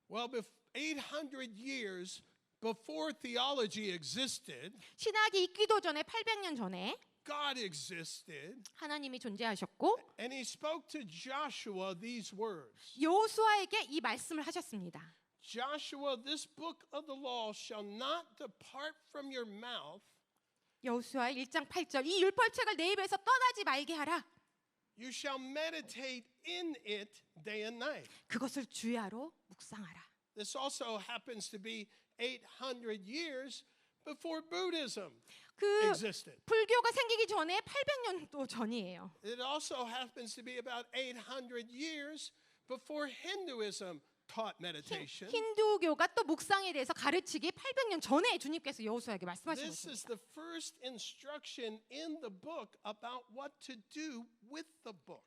Well, 800 years before theology existed, 신학이 있기도 전에 800년 전에 God existed, 하나님이 존재하셨고 and he spoke to Joshua these words. 여호수아에게 이 말씀을 하셨습니다. Joshua, this book of the law shall not depart from your mouth. 여호수아 1장 8절 이 율법책을 내 입에서 떠나지 말게 하라. You shall meditate in it day and night. 그것을 주야로 묵상하라. This also happens to be 800 years before Buddhism 그 existed. 불교가 생기기 전에 800년도 전이에요. It also happens to be about 800 years before Hinduism taught meditation. 힌두교가 또 묵상에 대해서 가르치기 800년 전에 주님께서 여호수아에게 말씀하신 This is 것입니다. the first instruction in the book about what to do with the book.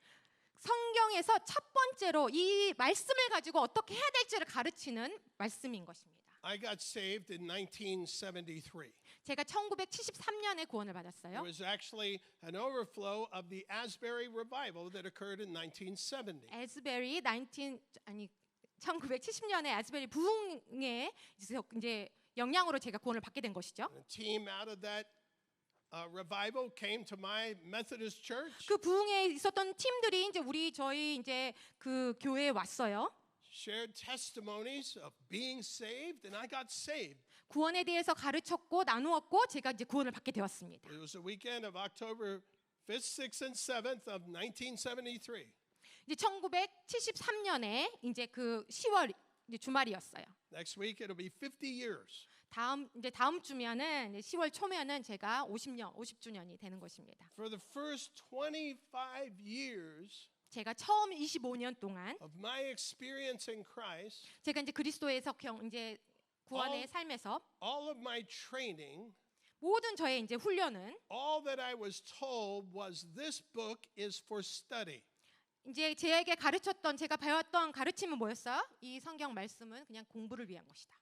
성경에서 첫 번째로 이 말씀을 가지고 어떻게 해야 될지를 가르치는 말씀인 것입니다. I got saved in 1973. 제가 1973년에 구원을 It 받았어요. was actually an overflow of the Asbury revival that occurred in 1970. 에스베리 1970년에 아스베리 부흥에 이제 영향으로 제가 구원을 받게 된 것이죠. A team out of that revival came to my Methodist church, 그 부흥에 있었던 팀들이 이제 저희 이제 그 교회에 왔어요. shared testimonies of being saved, and I got saved. 구원에 대해서 가르쳤고 나누었고 제가 이제 구원을 받게 되었습니다. It was the weekend of October 5th, 6th, and 7th of 1973. 이제 1973년에 이제 그 10월 이제 주말이었어요. Next week it'll be 50 years. 다음 주면은 이제 10월 초면은 제가 50주년이 되는 것입니다. For the first 25 years 제가 처음 25년 동안 of my experience in Christ, 제가 이제 그리스도에서 이제 구원의 삶에서 all of my training, 모든 저의 이제 훈련은 all that I was told was this book is for study. 이제 제에게 가르쳤던 제가 배웠던 가르침은 뭐였어요? 이 성경 말씀은 그냥 공부를 위한 것이다.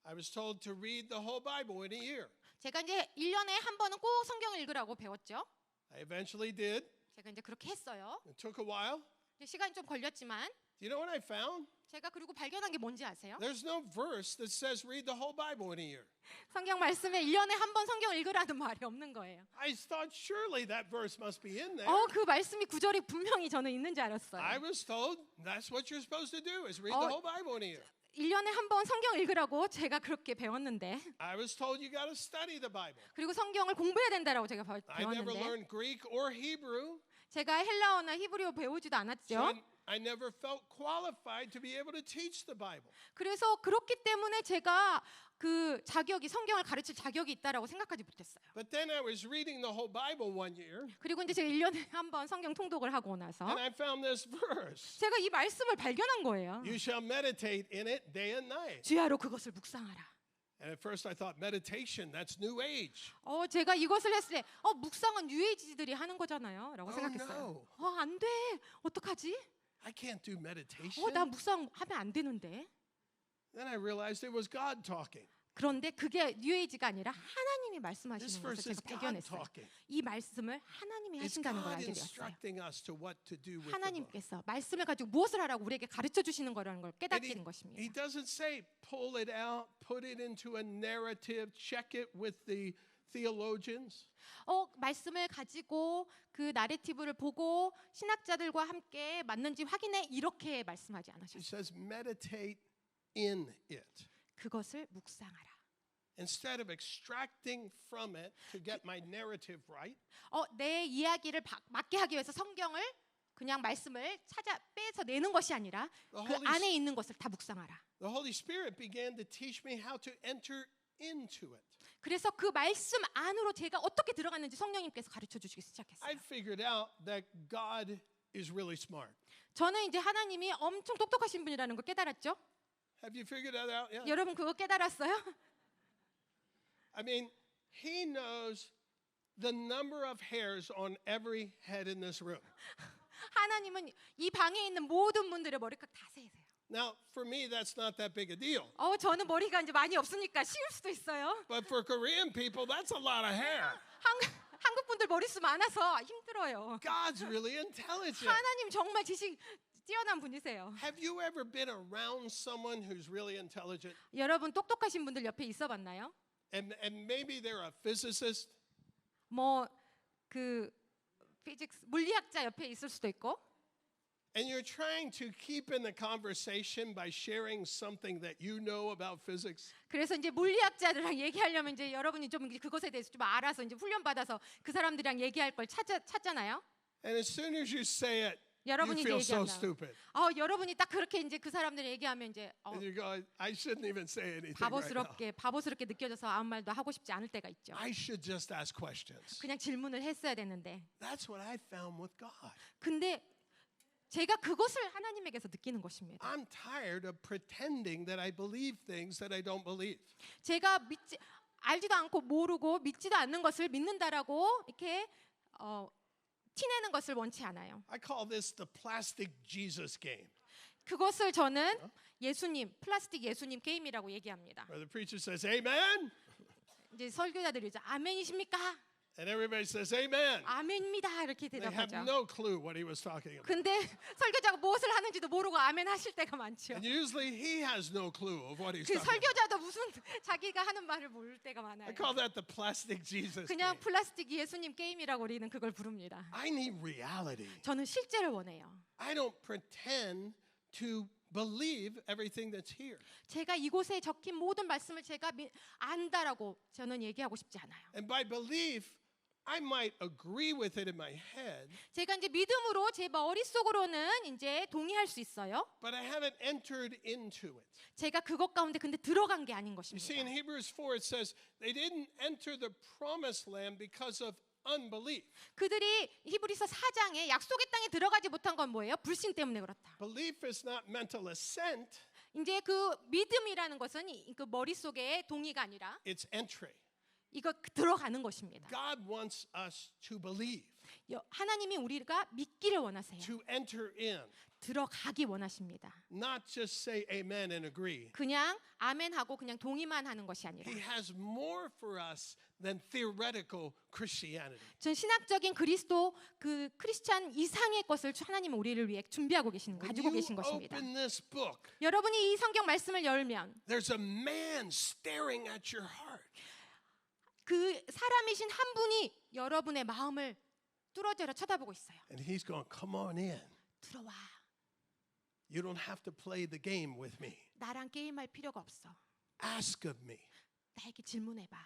I was told to read the whole Bible in a year. 제가 이제 1년에 한 번은 꼭 성경을 읽으라고 배웠죠. I eventually did. 제가 이제 그렇게 했어요. It took a while. 이제 시간이 좀 걸렸지만 Do you know what I found? 제가 그리고 발견한 게 뭔지 아세요? There's no verse that says read the whole Bible in a year. 성경 말씀에 1년에 한 번 성경을 읽으라는 말이 없는 거예요. I thought surely that verse must be in there. 그 말씀이 구절이 분명히 저는 있는 줄 알았어요. I was told that's what you're supposed to do is read the whole Bible in a year. 1년에 한 번 성경을 읽으라고 제가 그렇게 배웠는데 I was told you got to study the Bible. 그리고 성경을 공부해야 된다라고 제가 I never 배웠는데 learned Greek or Hebrew. 제가 헬라어나 히브리어 배우지도 So 않았죠. I never felt qualified to be able to teach the Bible. 그래서 그렇기 때문에 제가 그 자격이 성경을 가르칠 자격이 있다라고 생각하지 못했어요. But then I was reading the whole Bible one year, 그리고 이제 제가 1년에 한 번 성경 통독을 하고 나서 and I found this verse. 제가 이 말씀을 발견한 거예요. You shall meditate in it day and night. 주야로 그것을 묵상하라. And at first I thought meditation, that's new age. 제가 이것을 했을 때 묵상은 뉴에이지들이 하는 거잖아요 라고 생각했어요. no. 안 돼. 어떡하지? I can't do meditation. 나 묵상하면 안 되는데. Then I realized it was God talking. 그런데 그게 뉴에이지가 아니라 하나님이 This 말씀하시는 verse 것을 is 제가 God 발견했어요. talking. 이 말씀을 하나님이 It's 하신다는 걸 God 알게 되었어요. instructing us to what to do with the book. 하나님께서 말씀을 가지고 무엇을 하라고 우리에게 가르쳐 주시는 거라는 걸 And 깨닫게 된 he 것입니다. doesn't say pull it out, put it into a narrative, check it with the theologians. 말씀을 가지고 그 나레티브를 보고 신학자들과 함께 맞는지 확인해 이렇게 말씀하지 He 않으셨어요. says meditate in it. 그것을 묵상하라. Instead of extracting from it to get my narrative right, 내 이야기를 맞게 하기 위해서 성경을 그냥 말씀을 찾아 빼서 내는 것이 아니라 The 그 Holy 안에 있는 것을 다 묵상하라. the Holy Spirit began to teach me how to enter into it. 그래서 그 말씀 안으로 제가 어떻게 들어갔는지 성령님께서 가르쳐 주시기 시작했어요. I figured out that God is really smart. 저는 이제 하나님이 엄청 똑똑하신 분이라는 걸 깨달았죠. Have you figured that out? Yeah. 여러분 그거 깨달았어요? I mean, he knows the number of hairs on every head in this room. 하나님은 이 방에 있는 모든 분들의 머리카락 다 세세요. Now, for me, that's not that big a deal. 저는 머리가 이제 많이 없으니까 쉬울 수도 있어요. But for Korean people, that's a lot of hair. 한국 분들 머릿수 많아서 힘들어요. God's really intelligent. 하나님 정말 지식 뛰어난 분이세요. Have you ever been around someone who's really intelligent? 여러분 똑똑하신 분들 옆에 있어봤나요? And maybe they're a physicist, 그 피직스 물리학자 옆에 있을 수도 있고. and you're trying to keep in the conversation by sharing something that you know about physics. 그래서 이제 물리학자들이랑 얘기하려면 이제 여러분이 좀 그것에 대해서 좀 알아서 이제 훈련 받아서 그 사람들이랑 얘기할 걸 찾잖아요. And as soon as you say it, you 여러분이 feel so 얘기하면 stupid. 여러분이 딱 그렇게 이제 그 사람들 얘기하면 이제 And you go, I shouldn't even say anything right now. 바보스럽게 느껴져서 아무 말도 하고 싶지 않을 때가 있죠. I should just ask questions. 그냥 질문을 했어야 되는데. That's what I found with God. 근데 제가 그것을 하나님에게서 느끼는 것입니다. I'm tired of pretending that I believe things that I don't believe. 제가 알지도 않고 모르고 믿지도 않는 것을 믿는다라고 이렇게 티내는 것을 원치 않아요. I call this the plastic Jesus game. 그것을 저는 플라스틱 예수님 게임이라고 얘기합니다. Where the preacher says, Amen. 이제 설교자들이 이제 아멘이십니까? And everybody says, Amen. 아멘입니다. 이렇게 They have 대답하죠. no clue what he was talking about. 근데 설교자가 무엇을 하는지도 모르고 아멘 하실 때가 많죠. And usually he has no clue of what he's 그 talking about. 설교자도 무슨 자기가 하는 말을 모를 때가 많아요. I call that the plastic Jesus 그냥 game. 플라스틱 예수님 게임이라고 우리는 그걸 부릅니다. I need reality. 저는 실제를 원해요. I don't pretend to believe everything that's here. 제가 이곳에 적힌 모든 말씀을 제가 안다라고 저는 얘기하고 싶지 않아요. And by belief, I might agree with it in my head, 제가 이제 믿음으로 제 머릿속으로는 이제 동의할 수 있어요. but I haven't entered into it. 제가 그것 가운데 근데 들어간 게 아닌 You see, in 것입니다. Hebrews 4, it says they didn't enter the promised land because of unbelief. 그들이 히브리서 4장에 약속의 땅에 들어가지 못한 건 뭐예요? 불신 때문에 그렇다. Belief is not mental assent, 이제 그 믿음이라는 것은 그 머릿속의 동의가 아니라 it's entry. 이거 들어가는 것입니다. God wants us to believe, 하나님이 우리가 믿기를 원하세요. to enter in, 들어가기 원하십니다. not just say amen and agree. 그냥 아멘하고 그냥 동의만 하는 것이 아니라 He has more for us than theoretical Christianity. 전 신학적인 그리스도 그 크리스찬 이상의 것을 하나님은 우리를 위해 준비하고 가지고 When 계신 you 것입니다. open this book, 여러분이 이 성경 말씀을 열면 there's a man staring at your heart. 그 사람이신 한 분이 여러분의 마음을 뚫어져라 쳐다보고 있어요. And he's going, come on in. 들어와. You don't have to play the game with me. 나랑 게임할 필요가 없어. Ask of me. 나에게 질문해봐.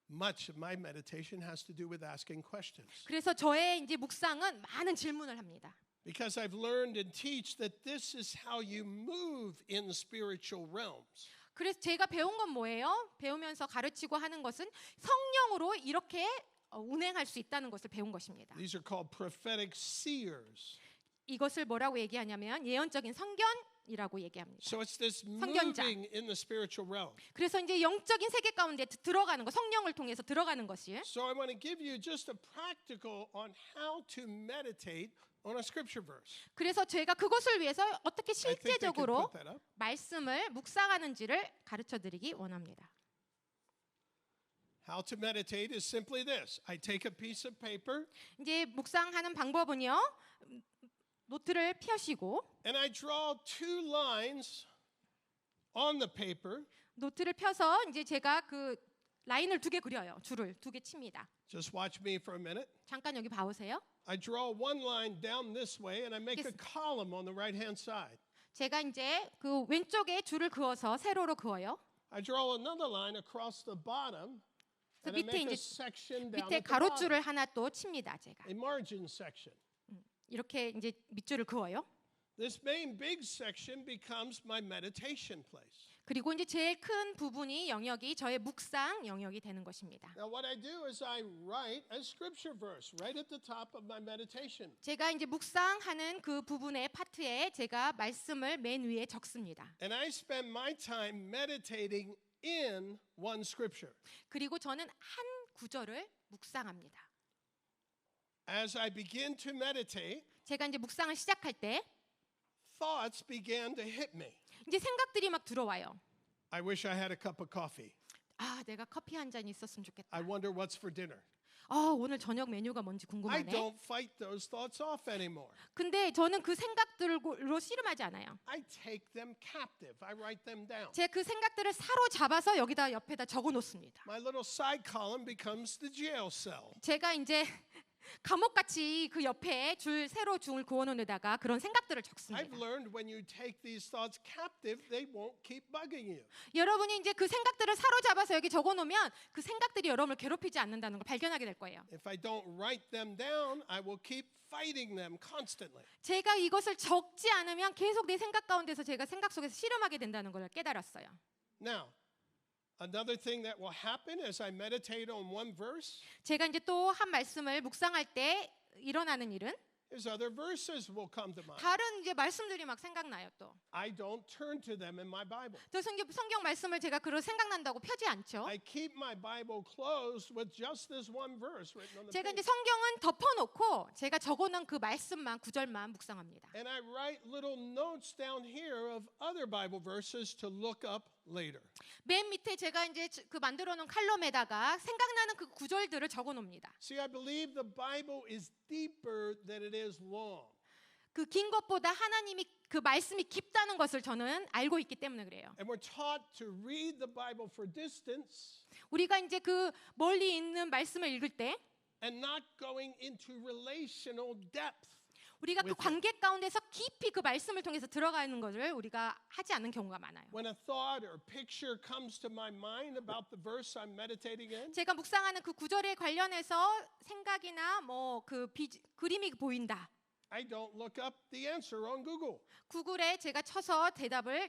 Much of my meditation has to do with asking questions. 그래서 저의 이제 묵상은 많은 질문을 합니다. Because I've learned and teach that this is how you move in spiritual realms. 그래서 제가 배운 건 뭐예요? 배우면서 가르치고 하는 것은 성령으로 이렇게 운행할 수 있다는 것을 배운 것입니다. These are called prophetic seers. 이것을 뭐라고 얘기하냐면 예언적인 선견이라고 얘기합니다. So it's this 선견자. moving in the spiritual realm. 그래서 이제 영적인 세계 가운데 들어가는 거, 성령을 통해서 들어가는 것이. So I want to give you just a practical on how to meditate on a scripture verse. 그래서 제가 그것을 위해서 어떻게 I think they could 실제적으로 put that up. 말씀을 묵상하는지를 가르쳐 드리기 원합니다. How to meditate is simply this. I take a piece of paper 이제 묵상하는 방법은요. 노트를 펴시고 and I draw two lines on the paper. 노트를 펴서 이제 제가 그 라인을 2개 그려요. 줄을 2개 칩니다. Just watch me for a minute. 잠깐 여기 봐보세요. I draw one line down this way and I make a Yes. column on the right-hand side. 제가 이제 그 왼쪽에 줄을 그어서 세로로 그어요. I draw another line across the bottom and I 밑에 make a 이제 section down 밑에 at the bottom. 가로줄을 하나 또 칩니다. 제가 A margin section. 이렇게 이제 밑줄을 그어요. This main big section becomes my meditation place. 그리고 이제 제일 큰 부분이 영역이 저의 묵상 영역이 되는 것입니다. Now what I do is I write a scripture verse right at the top of my meditation. 제가 이제 묵상하는 그 부분의 파트에 제가 말씀을 맨 위에 적습니다. And I spend my time meditating in one scripture. 그리고 저는 한 구절을 묵상합니다. As I begin to meditate, 제가 이제 묵상을 시작할 때 thoughts began to hit me. 이제 생각들이 막 들어와요. I wish I had a cup of coffee. 아, 내가 커피 한 잔 있었으면 좋겠다. I wonder what's for dinner. 오늘 저녁 메뉴가 뭔지 I 궁금하네. don't fight those thoughts off anymore. 근데 저는 그 생각들로 씨름하지 않아요. I take them captive. I write them down. 제가 그 생각들을 사로잡아서 여기다 옆에다 적어 놓습니다. My little side column becomes the jail cell. 제가 이제 감옥같이 그 옆에 새로 줄을 그어놓은 데다가 그런 생각들을 적습니다. I've learned when you take these thoughts captive, they won't keep bugging you. 여러분이 이제 그 생각들을 사로잡아서 여기 적어놓으면 그 생각들이 여러분을 괴롭히지 않는다는 걸 발견하게 될 거예요. If I don't write them down, I will keep fighting them constantly. 제가 이것을 적지 않으면 계속 내 생각 가운데서 제가 생각 속에서 씨름하게 된다는 걸 깨달았어요. Now, another thing that will happen as I meditate on one verse 제가 이제 또 한 말씀을 묵상할 때 일어나는 일은 is other verses will come to mind. 다른 이제 말씀들이 막 생각나요 또. I don't turn to them in my Bible. 또 성경 말씀을 제가 그런 생각난다고 펴지 않죠. I keep my Bible closed with just this one verse written on the 제가 이제 page. 성경은 덮어놓고 제가 적어놓은 그 말씀만 구절만 묵상합니다. And I write little notes down here of other Bible verses to look up later. 맨 밑에 제가 이제 그 만들어놓은 칼럼에다가 생각나는 그 구절들을 적어놓습니다. See, I believe the Bible is deeper than it is long. 그 긴 것보다 하나님이 그 말씀이 깊다는 것을 저는 알고 있기 때문에 그래요. And we're taught to read the Bible for distance 우리가 이제 그 멀리 있는 말씀을 읽을 때 and not going into relational depth. 우리가 그 with it. 관계 가운데서 깊이 그 말씀을 통해서 들어가는 것을 우리가 하지 않는 경우가 많아요. When a thought or picture comes to my mind about the verse I'm meditating in, 제가 묵상하는 그 구절에 관련해서 생각이나 뭐 그 그림이 보인다. I don't look up the answer on Google. 구글에 제가 쳐서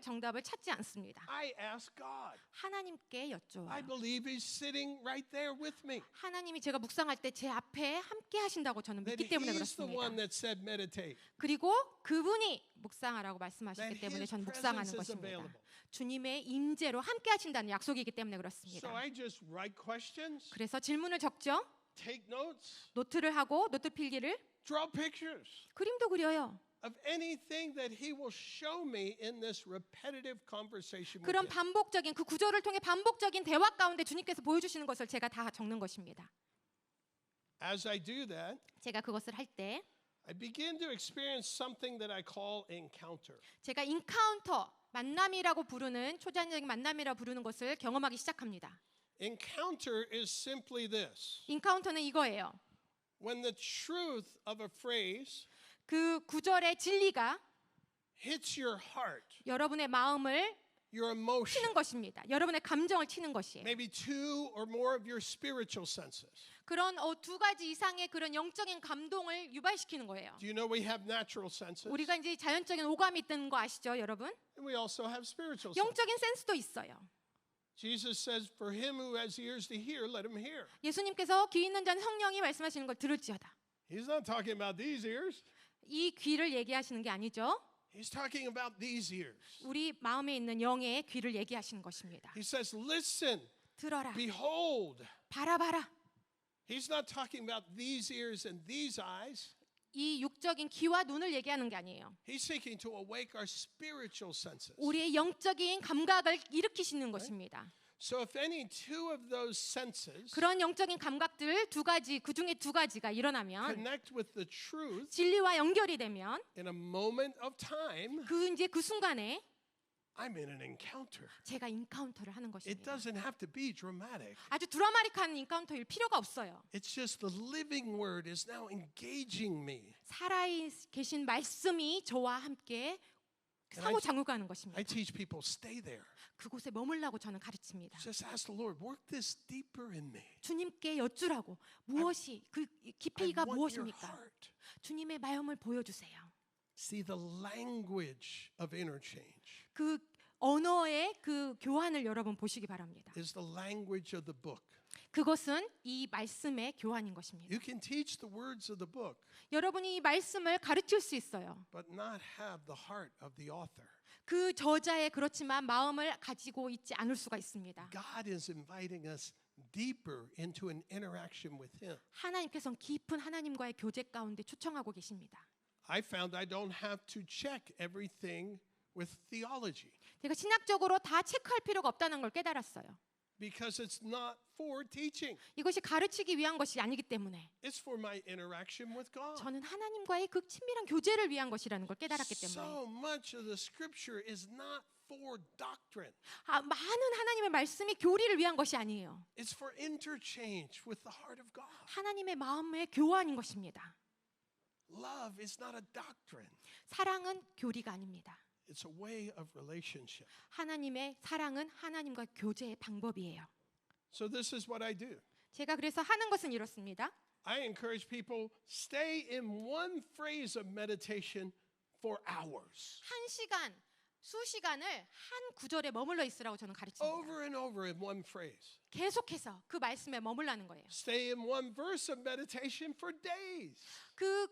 정답을 찾지 않습니다. I ask God. 하나님께 I 여쭤요. believe He's sitting right there with me. 하나님이 제가 묵상할 때 제 앞에 함께 하신다고 저는 That 믿기 때문에 He's the one 그렇습니다. that said meditate. 그리고 그분이 묵상하라고 말씀하셨기 That 때문에 His 저는 묵상하는 presence is 것입니다. available. 주님의 임재로 함께 하신다는 약속이기 때문에 So 그렇습니다. I just write questions, 그래서 질문을 적죠. take notes, 노트를 하고 노트 필기를 draw pictures 그림도 그려요. of anything that He will show me in this repetitive conversation with 그런 Him. 반복적인 그 구절을 통해 반복적인 대화 가운데 주님께서 보여주시는 것을 제가 다 적는 것입니다. As I do that, 제가 그것을 할 때 I begin to experience something that I call encounter. 제가 인카운터 만남이라고 부르는 초자연적인 만남이라고 부르는 것을 경험하기 시작합니다. Encounter is simply this. 인카운터는 이거예요. When the truth of a phrase 그 구절의 진리가 hits your heart, 여러분의 마음을 your emotion, 치는 것입니다. 여러분의 감정을 치는 것이에요. maybe two or more of your spiritual senses. 그런 두 가지 이상의 그런 영적인 감동을 유발시키는 거예요. Do you know we have natural senses? 우리가 이제 자연적인 오감이 있다는 거 아시죠, 여러분? And we also have spiritual senses. 영적인 센스도 있어요. Jesus says, for him who has ears to hear, let him hear. 예수님께서 귀 있는 자는 성령이 말씀하시는 걸 들을지어다. He's not talking about these ears. 이 귀를 얘기하시는 게 아니죠. He's talking about these ears. 우리 마음에 있는 영의 귀를 얘기하시는 것입니다. He says, listen, 들어라. behold. 바라봐라. He's not talking about these ears and these eyes. 이 육적인 귀와 눈을 얘기하는 게 아니에요. He's seeking to awake our spiritual senses. 우리의 영적인 감각을 일으키시는 것입니다. So if any two of those senses 그런 영적인 감각들 두 가지, 그 중에 두 가지가 일어나면 connect with the truth 진리와 연결이 되면 in a moment of time, 그 순간에 I'm in an encounter. 제가 인카운터를 하는 It 것입니다. doesn't have to be dramatic. 아주 드라마틱한 인카운터일 필요가 없어요. It's just the living word is now engaging me. 살아계신 말씀이 저와 함께 상호작용하는 것입니다. I teach people stay there. 그곳에 머물라고 저는 가르칩니다. Just ask the Lord, work this deeper in me. 주님께 여쭈라고 무엇이 그 I 깊이가 want your 무엇입니까? heart. 주님의 마음을 보여주세요. See the language of interchange 그 언어의 그 교환을 여러분 보시기 바랍니다. is the language of the book. 그것은 이 말씀의 교환인 것입니다. You can teach the words of the book, 여러분이 이 말씀을 가르칠 수 있어요. but not have the heart of the author. 그 저자의 그렇지만 마음을 가지고 있지 않을 수가 있습니다. God is inviting us deeper into an interaction with Him. 하나님께서는 깊은 하나님과의 교제 가운데 초청하고 계십니다. I found I don't have to check everything with theology 제가 신학적으로 다 체크할 필요가 없다는 걸 깨달았어요. because it's not for teaching. 이것이 가르치기 위한 것이 아니기 때문에 It's for my interaction with God. 저는 하나님과의 그 친밀한 교제를 위한 것이라는 걸 깨달았기 때문에 So much of the scripture is not for doctrine. 많은 하나님의 말씀이 교리를 위한 것이 아니에요. It's for interchange with the heart of God. 하나님의 마음의 교환인 것입니다. Love is not a doctrine. 사랑은 교리가 아닙니다. It's a way of relationship. 하나님의 사랑은 하나님과 교제의 방법이에요. So this is what I do. 제가 그래서 하는 것은 이렇습니다. I encourage people stay in one phrase of meditation for hours. 한 시간, 수시간을 한 구절에 머물러 있으라고 저는 가르칩니다. Over and over in one phrase. 계속해서 그 말씀에 머물라는 거예요. Stay in one verse of meditation for days.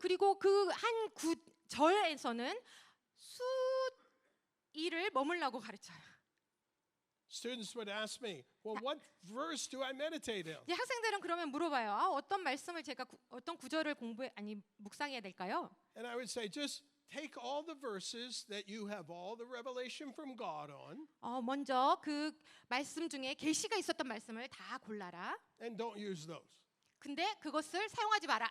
그리고 그 한 구절에서는 수일을 머물라고 가르쳐요. Students would ask me, well, what verse do I meditate in? 이제 학생들은 그러면 물어봐요. 어떤 말씀을 제가 어떤 구절을 묵상해야 될까요? And I would say, just take all the verses that you have all the revelation from God on, 먼저 그 말씀 중에 계시가 있었던 말씀을 다 골라라. and don't use those. 근데 그것을 사용하지 마라.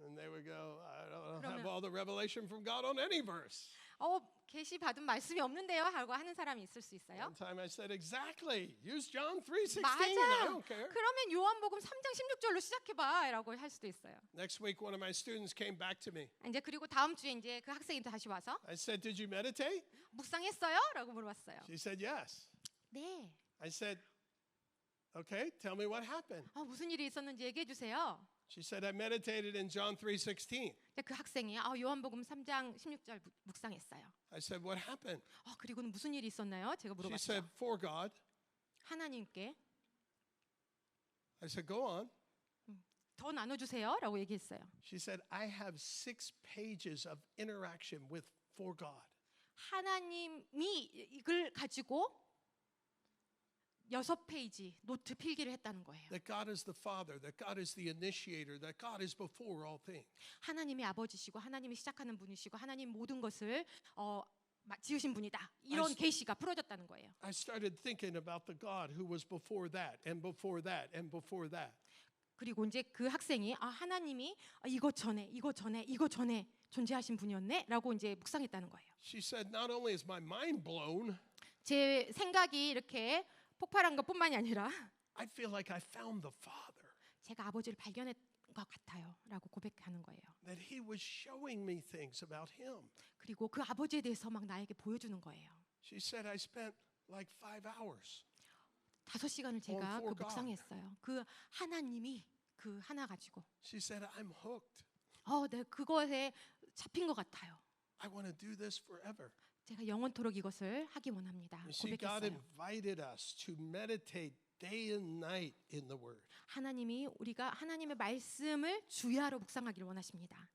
And they would go, I don't have 그러면- all the revelation from God on any verse. 계시 받은 말씀이 없는데요 하고 하는 사람이 있을 수 있어요. One time I said, exactly. Use John 3:16. I 맞아. don't care. 그러면 요한복음 3장 16절로 시작해봐라고 할 수도 있어요. Next week, one of my students came back to me. 이제 그리고 다음 주에 이제 그 학생이 다시 와서 I said, did you meditate? 묵상했어요?라고 물어봤어요. She said, yes. 네. I said, okay, tell me what happened. 무슨 일이 있었는지 얘기해 주세요. She said, I meditated in John 3:16. 그 학생이 요한복음 3장 16절 묵상했어요. I said, what happened? 그리고는 무슨 일이 있었나요? 제가 She said, 물어봤죠. for God. 하나님께 I said, go on. 더 나눠주세요라고 얘기했어요. She said, I have 6 pages of interaction with for God. 하나님이 이걸 가지고 6페이지 노트 필기를 했다는 거예요. That God is the Father, that God is the initiator, that God is before all things. 하나님이 아버지시고 하나님이 시작하는 분이시고 하나님 모든 것을 지으신 분이다. 이런 계시가 풀어졌다는 거예요. I started thinking about the God who was before that and before that and before that. 그리고 이제 그 학생이 하나님이 이거 전에 존재하신 분이었네라고 이제 묵상했다는 거예요. She said, not only is my mind blown, 제 생각이 이렇게 폭발한 것뿐만이 아니라 I feel like I found the Father. 제가 아버지를 발견한 것 같아요라고 고백하는 거예요. That he was showing me things about him. 그리고 그 아버지에 대해서 막 나에게 보여주는 거예요. She said, I spent like 5 hours. 5시간을 제가 for 그 묵상했어요. 그 하나님이 그 하나 가지고. She said, I'm hooked. 네, 그것에 잡힌 것 같아요. I want to do this forever. 제가 영원토록 이것을 하기 원합니다. You see, God 고백했어요. invited us to meditate day and night in the Word. 하나님이 우리가 하나님의 말씀을 주야로 묵상하기를 원하십니다.